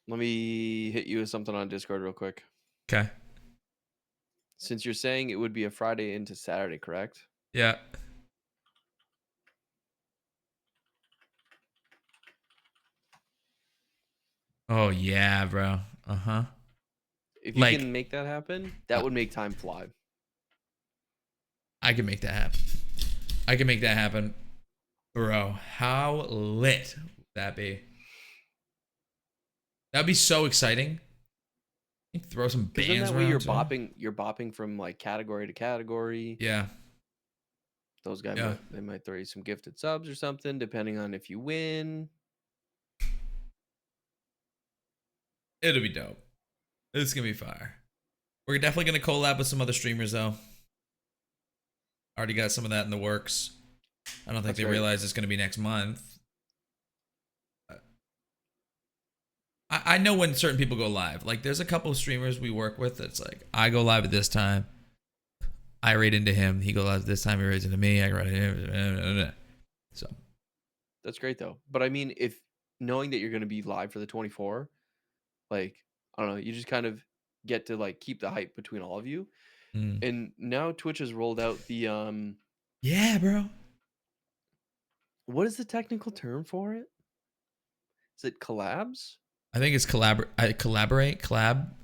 let me hit you with something on Discord real quick.
Okay.
Since you're saying it would be a Friday into Saturday, correct?
Yeah. Oh yeah, bro. Uh-huh.
If you
Like
can make that happen, that would make time fly.
I can make that happen. I can make that happen. Bro, how lit would that be? That'd be so exciting. You can throw some
Because then
bands
that way
around.
you're bopping from like category to category.
Yeah.
Those guys
Yeah.
they might throw you some gifted subs or something, depending on if you win.
It'll be dope. It's gonna be fire. We're definitely gonna collab with some other streamers though. Already got some of that in the works. I don't think
That's
they
right.
realize it's gonna be next month. I know when certain people go live. Like there's a couple of streamers we work with that's like, I go live at this time. I raid into him. He goes live at this time. He raids into me. I raid into him. So
That's great though. But I mean, if knowing that you're going to be live for the 24, like I don't know, you just kind of get to like keep the hype between all of you. And now Twitch has rolled out the
yeah, bro.
what is the technical term for it? Is it collabs?
I think it's collab,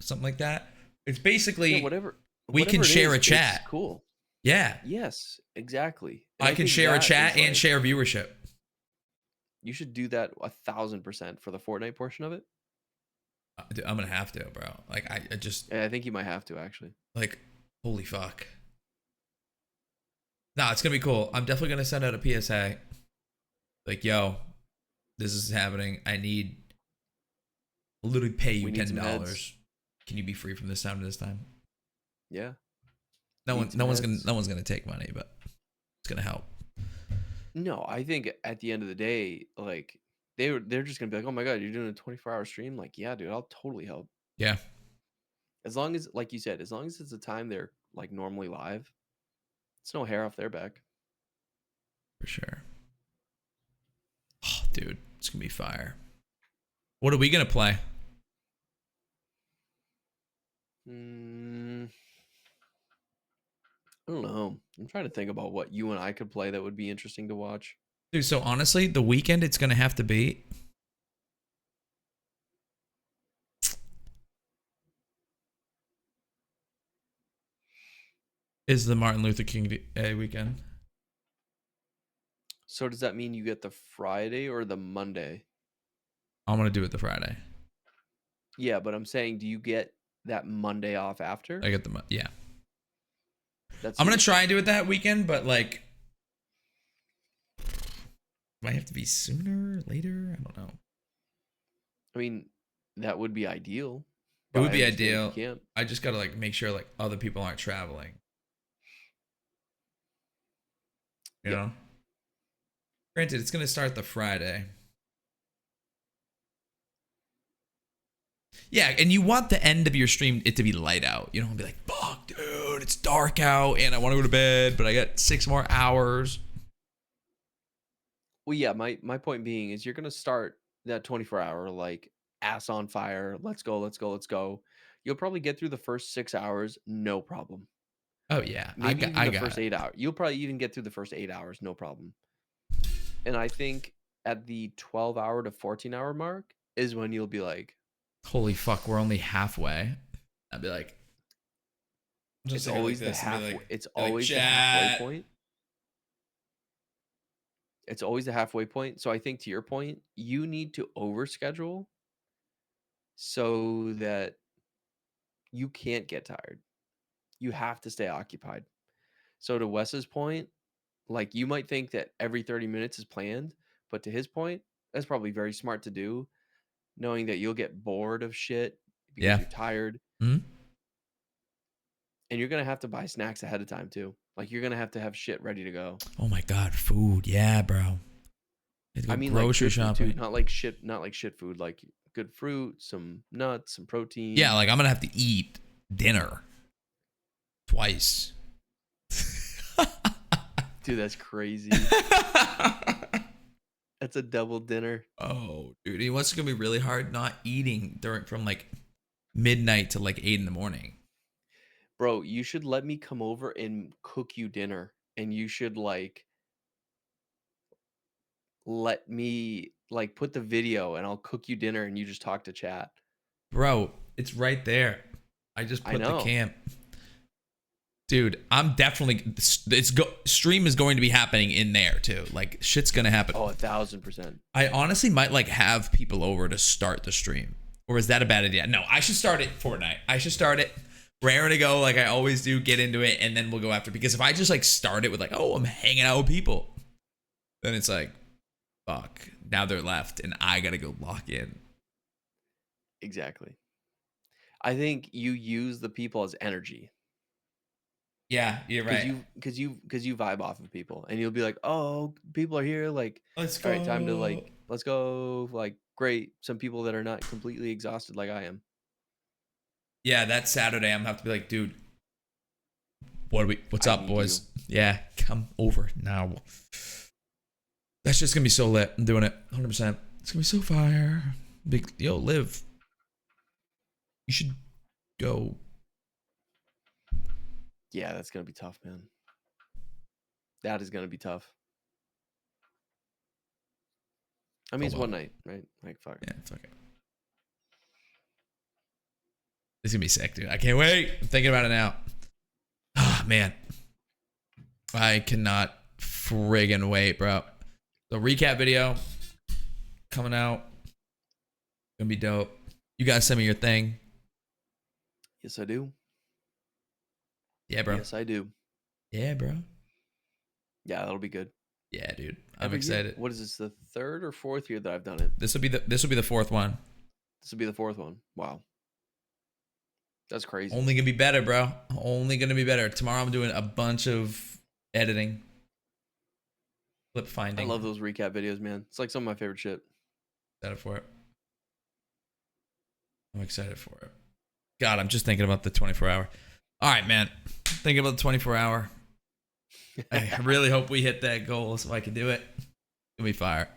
something like that. It's basically
Yeah, whatever.
we can
it
share
is,
a chat.
It's cool.
Yeah.
Yes, exactly. And
I can
think
share a
that
chat
is,
and
like,
share viewership.
You should do that 1,000% for the Fortnite portion of it.
Dude, I'm gonna have to, bro. Like I just
Yeah, I think you might have to actually.
like holy fuck. Nah, it's gonna be cool. I'm definitely gonna send out a PSA. Like, yo, this is happening. I need I'll literally pay you
We need some
$10.
heads.
Can you be free from this time to this time?
Yeah.
No
Need
one's
some heads.
gonna take money, but it's gonna help.
No, I think at the end of the day, like they're just gonna be like, oh my god, you're doing a 24-hour stream. Like, yeah, dude, I'll totally help.
Yeah.
As long as, like you said, as long as it's the time they're like normally live, it's no hair off their back.
For sure. Oh, dude, it's gonna be fire. What are we gonna play?
I don't know. I'm trying to think about what you and I could play that would be interesting to watch.
Dude, so honestly, the weekend it's gonna have to be is the Martin Luther King Day weekend.
So does that mean you get the Friday or the Monday?
I'm gonna do it the Friday.
Yeah, but I'm saying, do you get that Monday off after?
I get the yeah.
That's
I'm gonna try and do it that weekend, but like, might have to be sooner, later. I don't know.
I mean, that would be ideal.
It would
but I
be
understand if you
ideal.
can't.
I just gotta like make sure like other people aren't traveling. You
Yep.
know. Granted, it's gonna start the Friday. Yeah, and you want the end of your stream it to be light out. You don't want to be like, fuck, dude, it's dark out and I want to go to bed, but I got 6 more hours.
Well, yeah, my point being is you're gonna start that 24-hour like ass on fire. Let's go, let's go, let's go. You'll probably get through the first 6 hours, no problem.
Oh yeah,
Maybe even the
got
first
it.
8 hours. You'll probably even get through the first 8 hours, no problem. And I think at the 12-hour to 14-hour mark is when you'll be like,
Holy fuck, we're only halfway. I'd be like,
it's always the halfway. It's always the
halfway
halfway point. It's always the halfway point. So I think to your point, you need to overschedule so that you can't get tired. You have to stay occupied. So to Wes's point, like you might think that every 30 minutes is planned, but to his point, that's probably very smart to do, knowing that you'll get bored of shit because you're tired.
Mm-hmm.
And you're gonna have to buy snacks ahead of time too. Like you're gonna have to have shit ready to go.
Oh my god, food. Yeah, bro.
I mean,
grocery
like
shopping.
too, not like shit food, like good fruit, some nuts, some protein.
Yeah, like I'm gonna have to eat dinner twice.
Dude, that's crazy. That's a double dinner.
Oh, dude, what's gonna be really hard not eating from like midnight to like 8 in the morning.
Bro, you should let me come over and cook you dinner, and you should like let me like put the video and I'll cook you dinner and you just talk to chat.
Bro, it's right there. I just put the
know.
camp. Dude, I'm definitely stream is going to be happening in there too. Like shit's gonna happen.
Oh, 1,000%.
I honestly might like have people over to start the stream. Or is that a bad idea? No, I should start it Fortnite. I should start it rare to go like I always do, get into it, and then we'll go after. Because if I just like start it with like, oh, I'm hanging out with people, then it's like, fuck. Now they're left and I gotta go lock in.
Exactly. I think you use the people as energy.
Yeah, you're right.
Because you vibe off of people, and you'll be like, "Oh, people are here. Like,
Let's go.
All right, time to like, let's go. Like, great. Some people that are not completely exhausted like I am."
Yeah, that Saturday I'm gonna have to be like, dude, what's up, boys? Yeah, come over now. That's just gonna be so lit. I'm doing it 100%. It's gonna be so fire. Big yo, Liv. You should go.
Yeah, that's gonna be tough, man. That is gonna be tough. I mean, it's one night, right? Like, fuck.
Yeah, fuck it. It's gonna be sick, dude. I can't wait. I'm thinking about it now. Ah, man. I cannot friggin' wait, bro. The recap video coming out. Gonna be dope. You guys send me your thing.
Yes, I do.
Yeah, bro.
Yes, I do.
Yeah, bro.
Yeah, that'll be good.
Yeah, dude. I'm excited.
What is this? The third or fourth year that I've done it?
This will be the fourth one.
This will be the fourth one. Wow. That's crazy.
Only gonna be better, bro. Only gonna be better. Tomorrow I'm doing a bunch of editing. Clip finding.
I love those recap videos, man. It's like some of my favorite shit.
Excited for it. I'm excited for it. God, I'm just thinking about the 24-hour. All right, man. Thinking about the 24-hour. I really hope we hit that goal so I can do it. It'll be fire.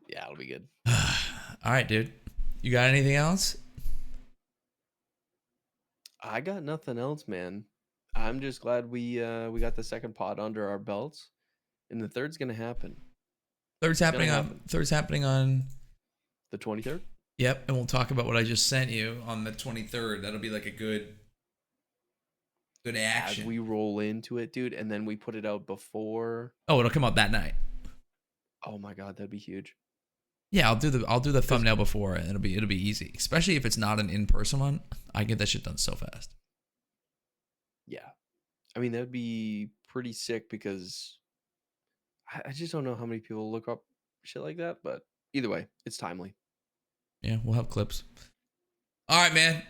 Yeah, it'll be good.
All right, dude. You got anything else?
I got nothing else, man. I'm just glad we got the second pod under our belts, and the third's gonna happen.
Third's happening on
the 23rd.
Yep, and we'll talk about what I just sent you on the 23rd. That'll be like a good action.
As we roll into it, dude, and then we put it out before.
Oh, it'll come out that night.
Oh my god, that'd be huge.
Yeah, I'll do the thumbnail before, and it'll be easy. Especially if it's not an in-person one, I get that shit done so fast.
Yeah, I mean that'd be pretty sick because I just don't know how many people look up shit like that. But either way, it's timely.
Yeah, we'll have clips. All right, man.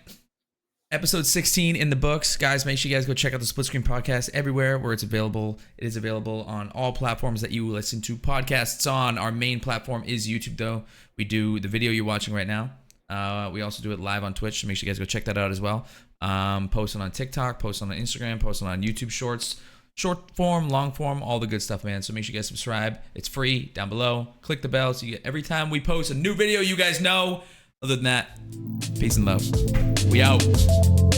Episode 16 in the books. Guys, make sure you guys go check out the Split Screen Podcast everywhere where it's available. It is available on all platforms that you listen to podcasts on. Our main platform is YouTube, though. We do the video you're watching right now. We also do it live on Twitch, so make sure you guys go check that out as well. Posting on TikTok, posting on Instagram, posting on YouTube Shorts, short form, long form, all the good stuff, man. So make sure you guys subscribe. It's free down below. Click the bell so you get every time we post a new video, you guys know. Other than that, peace and love. We out.